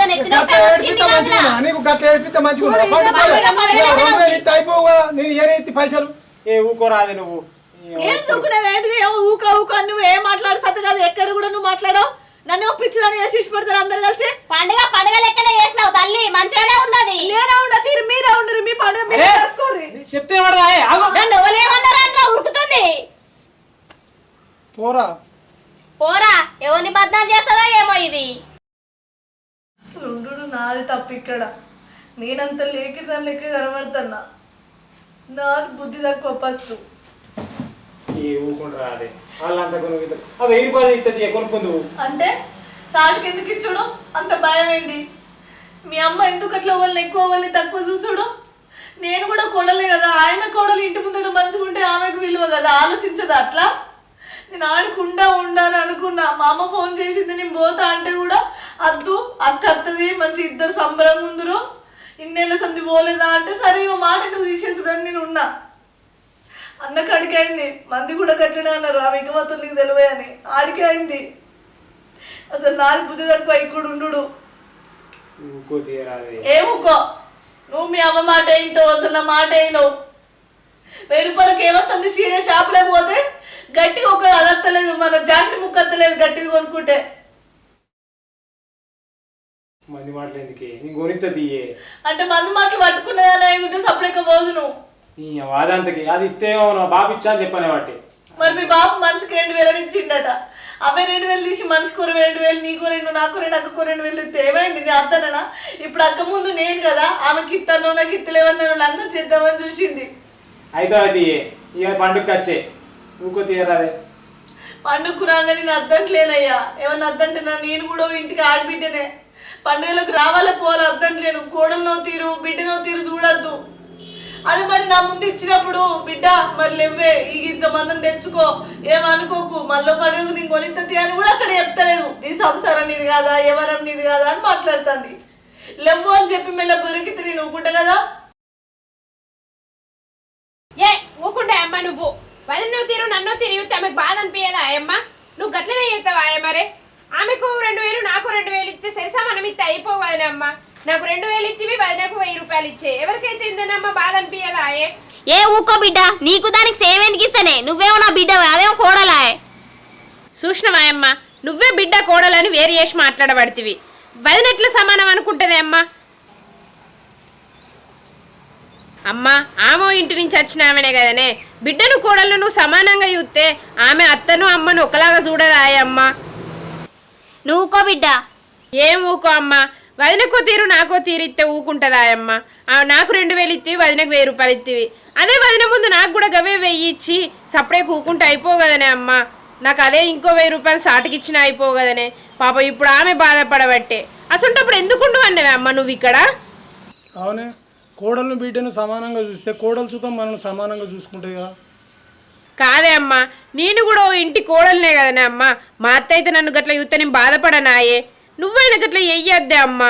పైసలు ఊకోరాదు నువ్వు. ఏం దూకునేది ఏంటిది? ఊక ఊక నువ్వు ఏం మాట్లాడు సత్త కాదు. ఎక్కడ కూడా నువ్వు మాట్లాడవు. నన్ను ఒప్పించదని చేసి పెడతారు అందరు కలిసి. పండుగ పండుగ లెక్కనే చేసినావు తల్లి, మంచిగానే ఉన్నది. నేనే ఉండ తీరు మీరే ఉండరు, మీ పండుగ మీరే జరుపుకోర్రి. చెప్తే వాడు నన్ను ఎవరేమన్నారా ఉరుకుతుంది. పోరా పోరా, ఎవరిని బద్నాలు చేస్తుందో ఏమో ఇది. అసలు ఉండు నాది తప్పు ఇక్కడ. నేనంత లేకి దాని లెక్క కనబడుతున్నా. నాది బుద్ధి తక్కువ ఫస్ట్. ఊరుకుంటారా అదే వాళ్ళంతా కొనుక్కు 1000 రూపాయలు ఇస్తుంది కొనుక్కుందు. అంటే సాటికి ఎందుకు ఇచ్చుడు? అంత భయమైంది. మీ అమ్మ ఎందుకు అట్లా వాళ్ళని ఎక్కువ వాళ్ళని తక్కువ చూసుడు? నేను కూడా కొడలే కదా, ఆయన కోడలు ఇంటి ముందు మంచిగా ఉంటే ఆమెకు విలువ కదా, ఆలోచించదా అట్లా? నేను ఆడుకుండా ఉండాలని అనుకున్నా. మా అమ్మ ఫోన్ చేసింది నేను పోతా అంటే కూడా అద్దు అక్క అత్తది మంచి ఇద్దరు సంబరం ముందురు ఇన్నేళ్ళ సంది పోలేదా అంటే సరే మా మాట ఎందుకు తీసేసుడని నేను ఉన్నా. అన్న కాడికి అయింది, మంది కూడా కట్టడే అన్నారు. ఆ వికమతులు నీకు తెలివే అని ఆడికి అయింది. అసలు నాది బుద్ధి తక్కువ ఇక్కడ ఉండు. ఏముకో నువ్వు మీ అమ్మ మాట ఏంటో అసలు నా మాట అయినవు. 1000 రూపాయలకి ఏమవుతుంది సీరే షాపులోకి పోతే గట్టిగా ఒక అదత్తలేదు, మన జాకెట్ ముక్క అత్తలేదు గట్టిది కొనుక్కుంటే. మంది మాటలు ఎందుకే నీకు కొనిస్తుంది అంటే మంది మాటలు పట్టుకునేదని ఉంటే సపరేట్గా పోదు నువ్వు. వాదంతకి అది ఇస్తేమో నా బాబు ఇచ్చా అని చెప్పాను వాటి. మరి మీ బాబు మనిషికి 2000 ఇచ్చిండట. అవే 2000 తీసి మనిషికి 2000, నీకు 2, నాకు 2, అక్కకు 2000 ఇస్తే ఏమైంది? నేను అద్దనా? ఇప్పుడు అక్క ముందు నేను కదా ఆమెకి ఇస్తాను నాకు ఇత్తలేవని నేను లంగం చేద్దామని చూసింది. అయితే అది ఇక పండుగకి వచ్చే ఇంకో తీయరాదే. పండుగకు రాగా నేను అద్దంట్లేనయ్యా. ఏమన్నా అద్దంటున్నా? నేను కూడా ఇంటికి ఆడబిడ్డనే. పండుగలకు రావాలే పోవాలి అద్దంట్లేను. కోడలనో తీరు బిడ్డనో తీరు చూడద్దు. అది మరి నా ముందు ఇచ్చినప్పుడు బిడ్డ మరి లేవే ఇంతమందిని తెచ్చుకో ఏమనుకోకు మళ్ళీ పండుగ నేను కొనిత్తది అని కూడా అక్కడ చెప్తలేదు. నీ సంసారం నీది కాదా, ఎవరం నీది కాదా అని మాట్లాడుతుంది. లేవు అని చెప్పి మెల్ల బొరికితే నేను ఊకుంటా కదా. ఏ ఊకుంటే అమ్మ నువ్వు వదిన తీరు నన్ను తిరిగితే ఆమెకు బాధ అనిపించదా అయ్యమ్మ? నువ్వు గట్లనే చేస్తావా అయ్య? మరి ఆమెకు 2000 నాకు 2000 ఇస్తే సరిసా మనం ఇస్తే అయిపోవదనే అమ్మ. నాకు 2000 ఇచ్చివి వదినకు 1000 రూపాయలు ఇచ్చే ఎవరికైతే ఇందనమ్మా బాధ అనిపించదా? ఏ ఊకో బిడ్డ, నీకు దానికి సేవ్ ఎందుకు ఇస్తానే? నువ్వేమో నా బిడ్డ, అదేమో కోడలా. చూసినవా అమ్మ, నువ్వే బిడ్డ కోడలని వేరు చేసి మాట్లాడబడితివి. వదిన ఎట్లా సమానం అనుకుంటదే అమ్మ? అమ్మ ఆమె ఇంటి నుంచి వచ్చిన ఆమెనే కదనే. బిడ్డను కోడలను నువ్వు సమానంగా చూస్తే ఆమె అత్తను అమ్మను ఒకలాగా చూడదా అమ్మ? నువ్వు ఊకో బిడ్డ. ఏం ఊకో అమ్మ? వదినకో తీరు నాకో తీరు ఇస్తే ఊకుంటుందా అమ్మ? నాకు 2000 ఇత్తివి, వదినకు 1000 రూపాయలు ఇత్తివి. అదే వదిన ముందు నాకు కూడా గవే 1000 ఇచ్చి సపరేట్ ఊకుంటే అయిపోగదనే అమ్మ. నాకు అదే ఇంకో 1000 రూపాయలు సాటికి ఇచ్చిన అయిపోగదనే. పాప ఇప్పుడు ఆమె బాధపడబట్టే. అసలుంటప్పుడు ఎందుకుండు అన్నవే అమ్మ నువ్వు ఇక్కడ? అవునే, కోడలను బిడ్డను సమానంగా చూస్తే కోడలు చూద్దాం మనం సమానంగా చూసుకుంటుంది కదా. కాదే అమ్మ, నేను కూడా ఓ ఇంటి కోడలనే కదనే అమ్మ. మా అత్త అయితే నన్ను గట్ల చూస్తే నేను బాధపడనాయే. నువ్వైనా గట్ల వెయ్యొద్దే అమ్మ.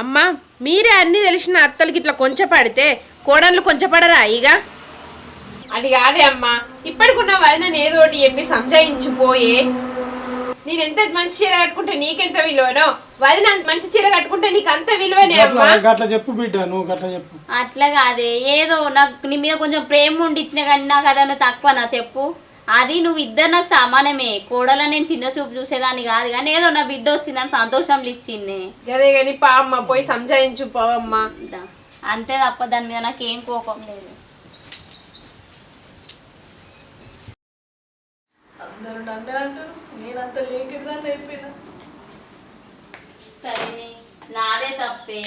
అమ్మ మీరే అన్నీ తెలిసిన అత్తలకి ఇట్లా కొంచెం పడితే కోడళ్ళు కొంచెం పడరా ఇక? అది కాదే అమ్మ, ఇప్పటికున్న వదిన ఏదో ఒకటి చెప్పి సంజాయించిపోయే. నేను ఎంత మంచి చీర కట్టుకుంటే నీకెంత విలువనో, వదిన మంచి చీర కట్టుకుంటే నీకు అంత విలువనే అమ్మా. అట్లా చెప్పు బిడ్డ, నువ్వు అట్లా చెప్పు. అట్లా కాదే, ఏదో నాకు నీ మీద కొంచెం ప్రేమ ఉండి ఇచ్చిన కానీ నాకు అదన్నా తక్కువ నా చెప్పు. అది నువ్వు ఇద్దరు నాకు సమానమే. కోడలో నేను చిన్న చూపు చూసేదాన్ని కాదు కానీ ఏదో నా బిడ్డ వచ్చిందని సంతోషంలో ఇచ్చింది. అదే కానీ పా అమ్మ పోయి సంజాయించు పోవమ్మా. అంతే తప్ప దాని మీద నాకేం కోపం లేదు. అందరూ నన్నే అంటారు, నేనంత లేకిదాన్ని అయిపోయినా. సరే నాదే తప్పే,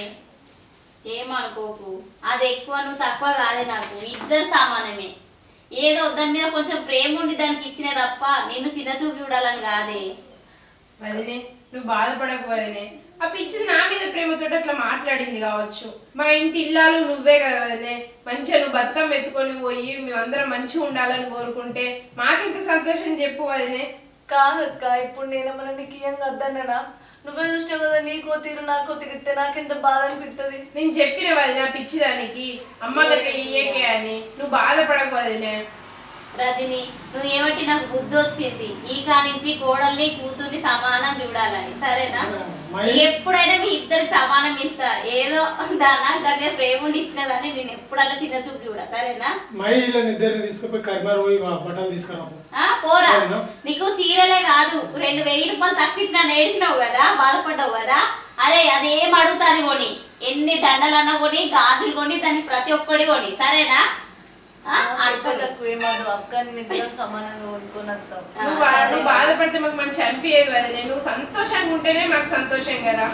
ఏమనుకోకు. అది ఎక్కువ నువ్వు తక్కువ కాదే, నాకు ఇద్దరు సమానమే. ఏదో దాని మీద కొంచెం ప్రేమ ఉండి దానికి ఇచ్చినే తప్ప నిన్ను చిన్న చూపు చూడాలని కాదే. వదినే నువ్వు బాధపడకు వదినే. ఆ పిచ్చిది నా మీద ప్రేమతో అట్లా మాట్లాడింది కావచ్చు. మా ఇంటి ఇల్లాలు నువ్వే కదా వదినే. మంచిగా నువ్వు బతుకమ్మ ఎత్తుకొని పోయి మేమందరం మంచిగా ఉండాలని కోరుకుంటే మాకింత సంతోషం చెప్పు వదినే. కాదక్క, ఇప్పుడు నేనేమన్నా నీకు ఇయ్యంగా వద్దన్నా? నువ్వే చూసినావు కదా, నీకో తీరు నాకో తిరిగితే నాకెంత బాధ అనిపిస్తుంది. నేను చెప్పిన వదిన పిచ్చిదానికి అమ్మ గట్ల ఇయ్యకే అని. నువ్వు బాధపడకు వదినే. రజని నువ్వు ఏమంటే నాకు బుద్ధి వచ్చింది ఈ కానించి కోడల్ని కూతుర్ని సమానం చూడాలని సరేనా ఎప్పుడైనా మీ ఇద్దరికి సమానం ఇస్తా ఏదో దాని ప్రేమ ఉండి ఇచ్చిన కానీ నేను ఎప్పుడల్లా చిన్న చూపు చూడ సరేనా ఇద్దరిని తీసుకుపోయి కర్మారు పోయి బట్టలు తీసుకురా పోరా నీకు చీరలే కాదు 2000 రూపాయలు తప్పించిన నేర్చినావు కదా బాధపడ్డావు కదా అరే అదేం అడుగుతాను కొని ఎన్ని దండలన్నా కొని గాజులు కొని దాన్ని ప్రతి ఒక్కటి కొని సరేనా నువ్వు బాధపడితే మాకు మంచి అనిపించేది కదా నువ్వు సంతోషంగా ఉంటేనే మాకు సంతోషం కదా.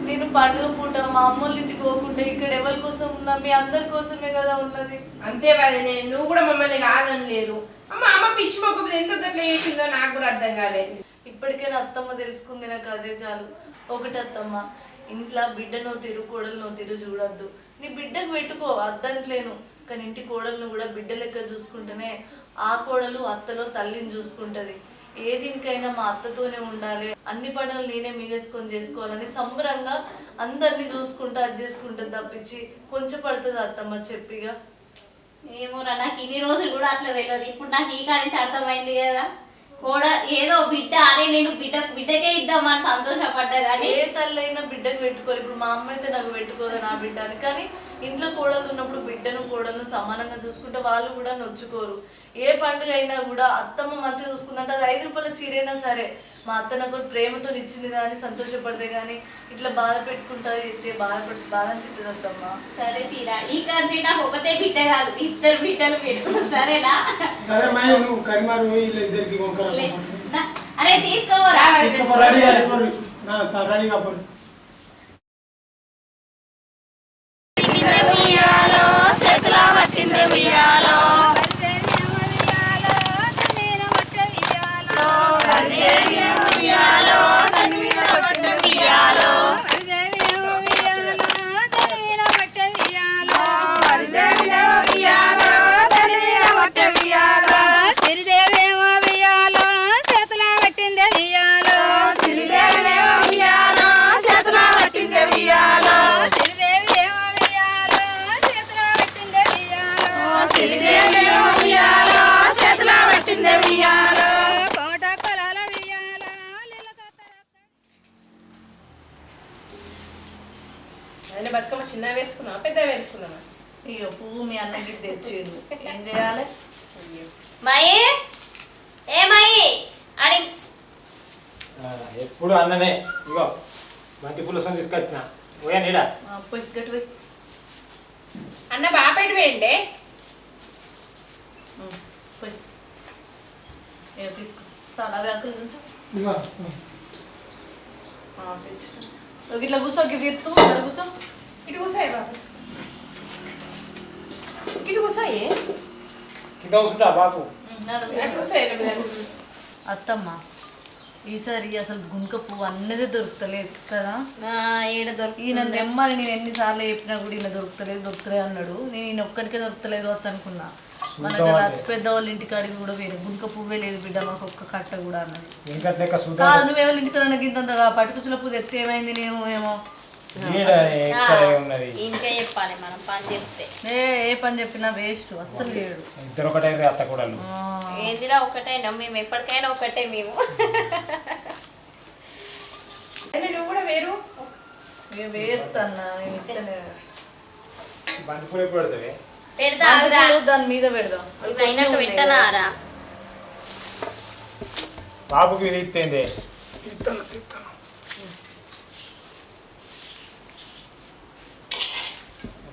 నేను పండుగ పూట మా అమ్మోళ్ళ ఇంటికి పోకుంటే ఇక్కడ ఎవరి కోసం ఉన్నా మీ అందరి కోసమే కదా ఉన్నది. అంతే వదినే నువ్వు కూడా మమ్మల్ని కాదని లేదు అమ్మ పిచ్చి మొక్క ఎందుకు గట్లా చేసిందో నాకు కూడా అర్థం కాలేదు. ఇప్పటికైనా అత్తమ్మ తెలుసుకుంది నాకు అదే చాలు. ఒకటి అత్తమ్మ ఇంట్లో బిడ్డనో తిరు కోడలు తిరు చూడొద్దు. నీ బిడ్డకు పెట్టుకో అద్దంట్లేను కానీ ఇంటి కోడలను కూడా బిడ్డ లెక్క చూసుకుంటేనే ఆ కోడలు అత్తలో తల్లిని చూసుకుంటది. ఏ దీనికైనా మా అత్తతోనే ఉండాలి అన్ని పనులు నేనే మీదేసుకొని చేసుకోవాలని సంబరంగా అందరినీ చూసుకుంటా అది చేసుకుంటుంది తప్పించి కొంచెం పడుతుంది అత్తమ్మ చెప్పిగా. ఏమోరా నాకు ఇన్ని రోజులు కూడా అట్లా తెలియదు ఇప్పుడు నాకు ఈ కానించి అర్థమైంది కదా కూడా ఏదో బిడ్డ అనే నేను బిడ్డకే ఇద్దామని సంతోషపడ్డా కానీ ఏ తల్లి అయినా బిడ్డకు పెట్టుకోవాలి. ఇప్పుడు మా అమ్మ అయితే నాకు పెట్టుకోదు నా బిడ్డ అని కానీ ఇంట్లో కోడలు ఉన్నప్పుడు బిడ్డను కోడలను సమానంగా చూసుకుంటే వాళ్ళు కూడా నొచ్చుకోరు. ఏ పండుగ అయినా కూడా అత్తమ్మ మంచిగా చూసుకుందంటే అది 5 రూపాయల చీరైనా సరే మా అత్త నాకు ప్రేమతో ఇచ్చింది కానీ సంతోషపడితే కానీ ఇట్లా బాధ పెట్టుకుంటుంది బాధ అనిపిస్తుంది అత్తమ్మ. సరే తీరా ఈ కాంచి నాకు ఒకటే బిడ్డ కాదు 2 బిడ్డలు పెట్టు సరేనా. అరే తీసుకోవరా బతుకమ్మ చిన్న వేసుకున్నావా పెద్ద వేసుకున్నావా? ఇక పువ్వు మీ అన్నకి తెచ్చిండు ఏం చేయాలి మయి ఏ మయి అడి ఎప్పుడు అన్ననే ఇగో బంతి పులుసం తీసుకొచ్చిన పోయా నీడా పొయ్యి అన్న బాపెట్టి వేయండి పోయి తీసుకో చాలా వ్యాకులు ఇట్లా కూర్చో ఎత్తు కూర్చో ఇటు కూర్చోయి బాబు ఇటు కూర్చోయి కింద కూర్చుంటా బాపు అత్తమ్మ ఈసారి అసలు గుంక పువ్వు అన్నదే దొరుకుతలేదు కదా. ఈయన నెమ్మని నేను ఎన్నిసార్లు చెప్పినా కూడా ఈయన దొరుకుతలేదు అన్నాడు. నేను ఈయన ఒక్కరికే దొరుకుతలేదు వచ్చి అనుకున్నా. మన పెద్దవాళ్ళ ఇంటికాడికి కూడా వేరే గుంక పువ్వే లేదు బిడ్డ మాకు ఒక్క కట్ట కూడా అన్నది. నువ్వు ఎవరి ఇంటికాడ ఇంతంతగా పట్టుకుచ్చుల పువ్వు ఎత్తే ఏమైంది నేను ఏమో ఇంకా చెప్పాలి మనం పని చెప్తే ఏ పని చెప్పినా వేస్ట్ అస్సలు లేడు. ఏదిరా ఒకటైనా మేము ఎప్పటికైనా ఒకటే మేము నువ్వు కూడా వేరు వేస్తన్నా పెడతా దాని మీద పెడదాం అయినట్టు పెట్టనారా బాబుకి ఇది ఇచ్చేంది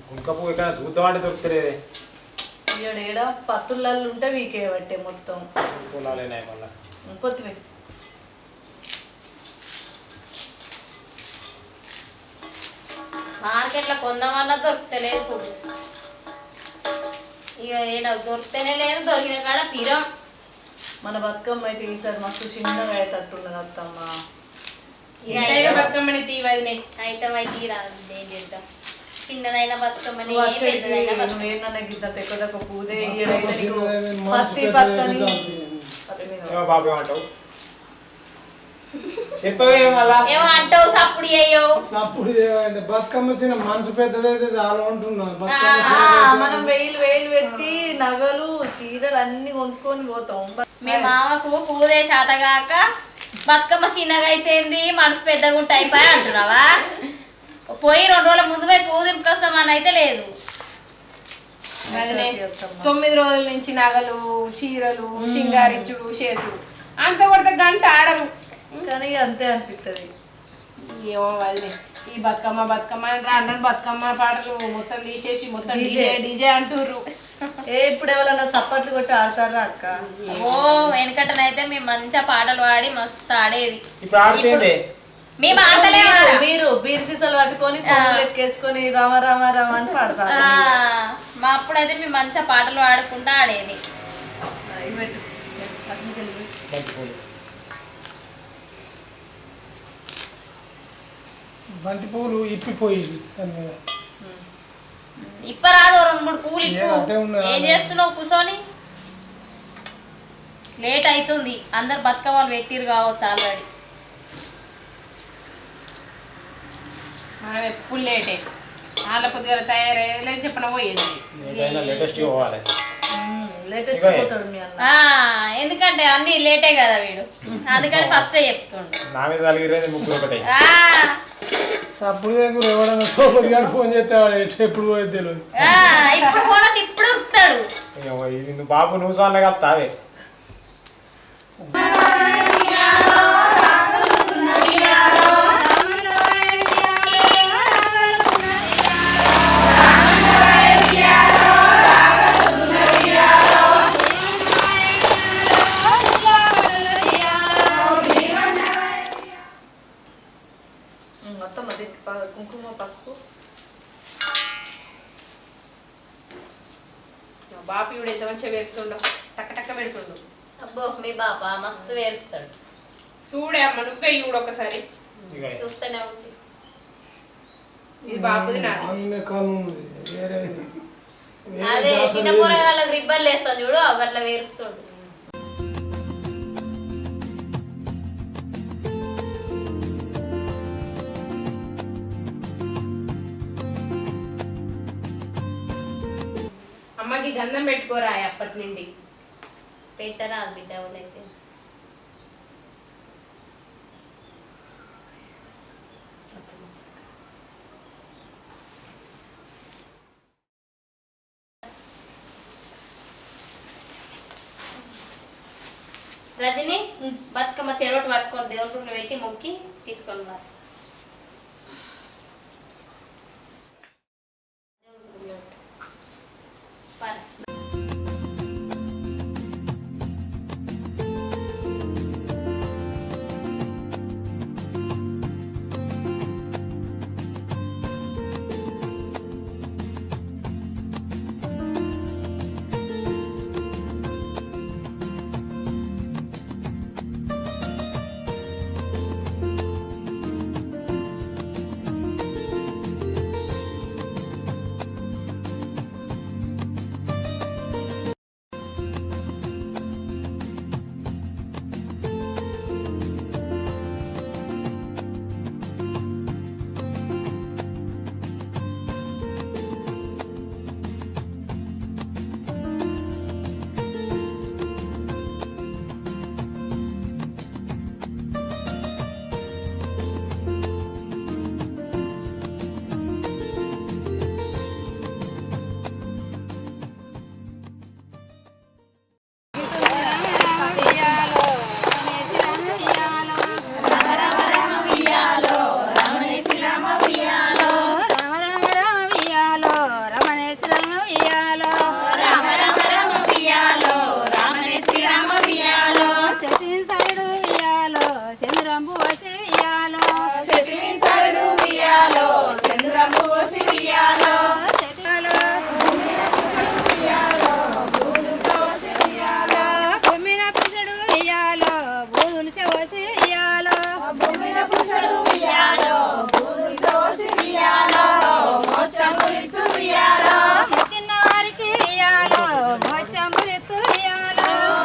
గుంక పువ్వు ఇక్కడ చూద్దామంటే దొరుకుతలేదే. ఏడ పత్తులలో ఉంటే వీకే పట్టే మొత్తం పొలాలేనాయి మళ్ళా కొత్తిమీర మార్కెట్లో కొందామన్నా దొరుకుతలేదు పువ్వు ఇక ఏదో దొరికితేనే లేదు దొరికిన కాడ పిరం. మన బతుకమ్మ అయితే ఈసారి మస్తు చిన్నగా అయ్యేటట్టున్నది అత్తమ్మ. బతుకమ్మని తీవది అయితే తీరాదు ఏం చేద్దాం చిన్నదైనా బతుకమ్మని బాబు ఏమంటావు చెప్పవే మళ్ళా ఏమో అంటావు సప్పుడు అయ్యో అప్పుడు బతుకమ్మ చిన్న మనసు పెద్దదైతే చాలా ఉంటున్నాను మనం వేలు పెట్టి నగలు చీరలు అన్ని కొనుక్కొని పోతాం. మీ మామకు పూదే శాతగాక బతుకమ్మ చిన్నగా అయితేంది మనసు పెద్దగా ఉంటే అయిపోయి అంటున్నావా? పోయి 2 రోజుల ముందు పోయి పువ్వు దింపుకొస్తామని అయితే లేదు. 9 రోజుల నుంచి నగలు చీరలు సింగారించుడు చేసుడు అంత కొడితే గంట ఆడరు. కానీ అంతే అనిపిస్తుంది. ఏమో వాళ్ళని ఈ బతుకమ్మ రాను బతుకమ్మ పాటలు మొత్తం తీసేసి మొత్తం డీజే అంటుర్రు. ఇప్పుడు ఎవరన్నా సప్పట్లు కొట్టి ఆడతారా అక్క? ఓ వెనకటనైతే మేము మంచిగా పాటలు పాడి మస్తు ఆడేది. ఇప్పుడు ఆడుతుంది మేము ఆడలే. మీరు బీర్ సీసాలు పట్టుకొని ఎక్కేసుకొని రామ రామ రామ అని పాడతారు. మా అప్పుడైతే మేము మంచిగా పాటలు పాడుకుంటూ ఆడేది. బంతి పువ్వులు ఇప్పిపోయింది. ఇప్పరాదు 2-3 పువ్వులు ఇప్పు. ఏం చేస్తున్నావు కూర్చొని? లేట్ అవుతుంది. అందరు బతుకమ్మలు పెట్టిరు కావచ్చు ఆల్రెడీ. మనం ఎప్పుడు లేటే వాళ్ళ పొద్దుగా తయారయ్యే చెప్పిన పోయేది. లేటెస్ట్ పోవాలి. లేటెస్ట్ పోతాడు మీ అన్న. ఎందుకంటే అన్ని లేటే కదా వీడు, అందుకని ఫస్ట్ చెప్తుండు. నా మీద కలిగిరేది ముగ్గురు ఒకటే. అప్పుడు ఎవడన్నా సోపతి గారు ఫోన్ చేస్తే ఎప్పుడు పోయేది తెలియదు. ఇప్పుడు కూడా ఇప్పుడు ఉంటాడు. నువ్వు బాబు నువ్వు సార్లు కప్తావే. మొత్తం అది కుంకుమ పసుపు బాపి ఇప్పుడు ఎంత మంచిగా పెడుతుండో టక్క టక్క పెడుతుండు. అబ్బో మీ బాబా మస్తు వేరుస్తాడు. చూడే అమ్మ నువ్వే చూడు ఒకసారి. చూస్తూనే ఉంది. ఇది బాబుది నాది. అదే చిన్న కూరగాయలకు రిబ్బన్లు వేస్తాను చూడు, అట్లా వేరుస్తుండు. అమ్మకి గంధం పెట్టుకోరా అప్పటి నుండి. పెట్టరా బిడ్డ వాళ్ళైతే. రజని బతుకమ్మ చెరోటి పట్టుకొని దేవుని రూమ్లో పెట్టి మొక్కి తీసుకొని రా.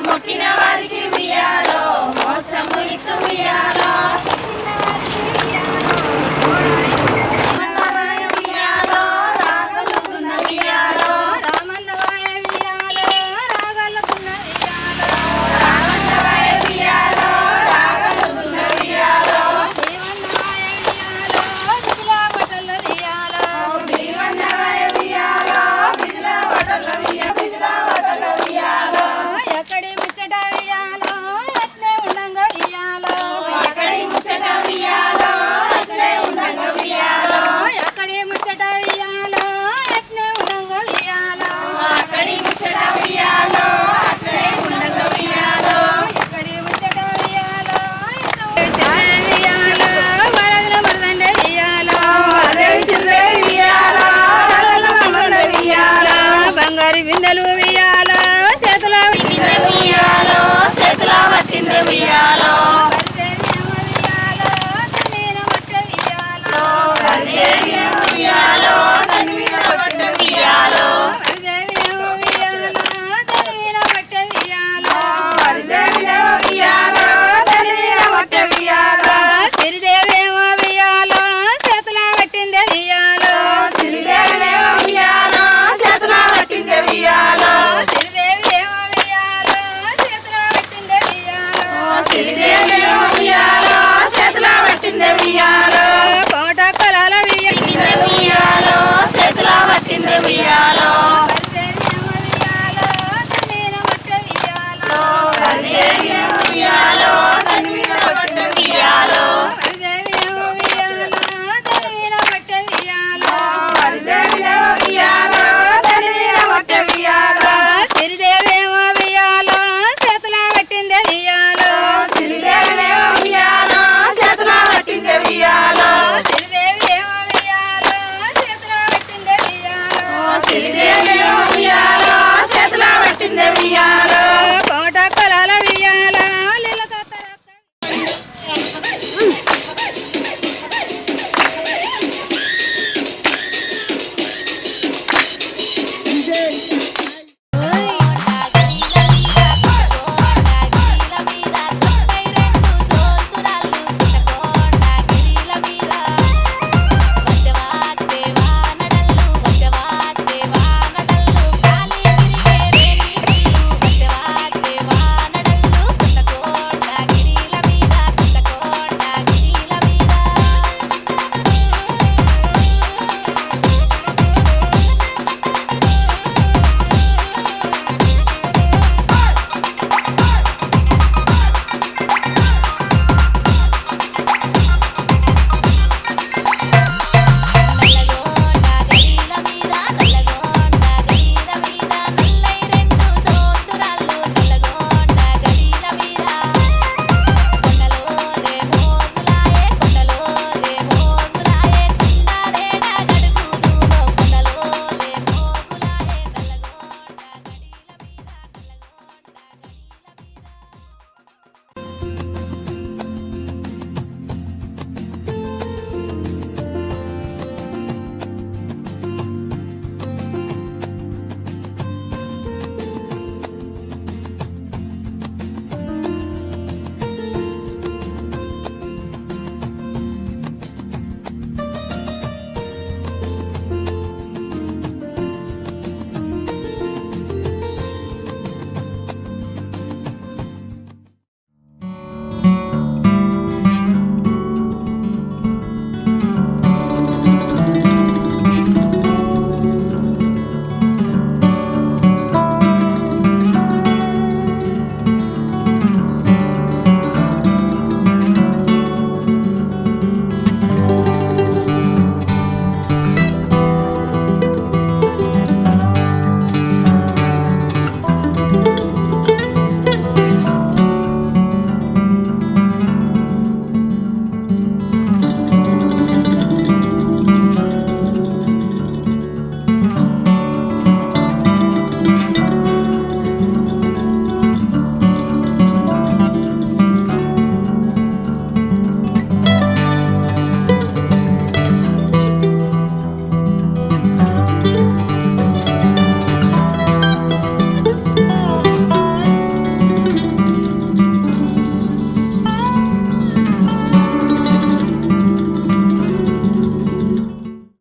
మొక్కిన వారికి ఉయ్యాలో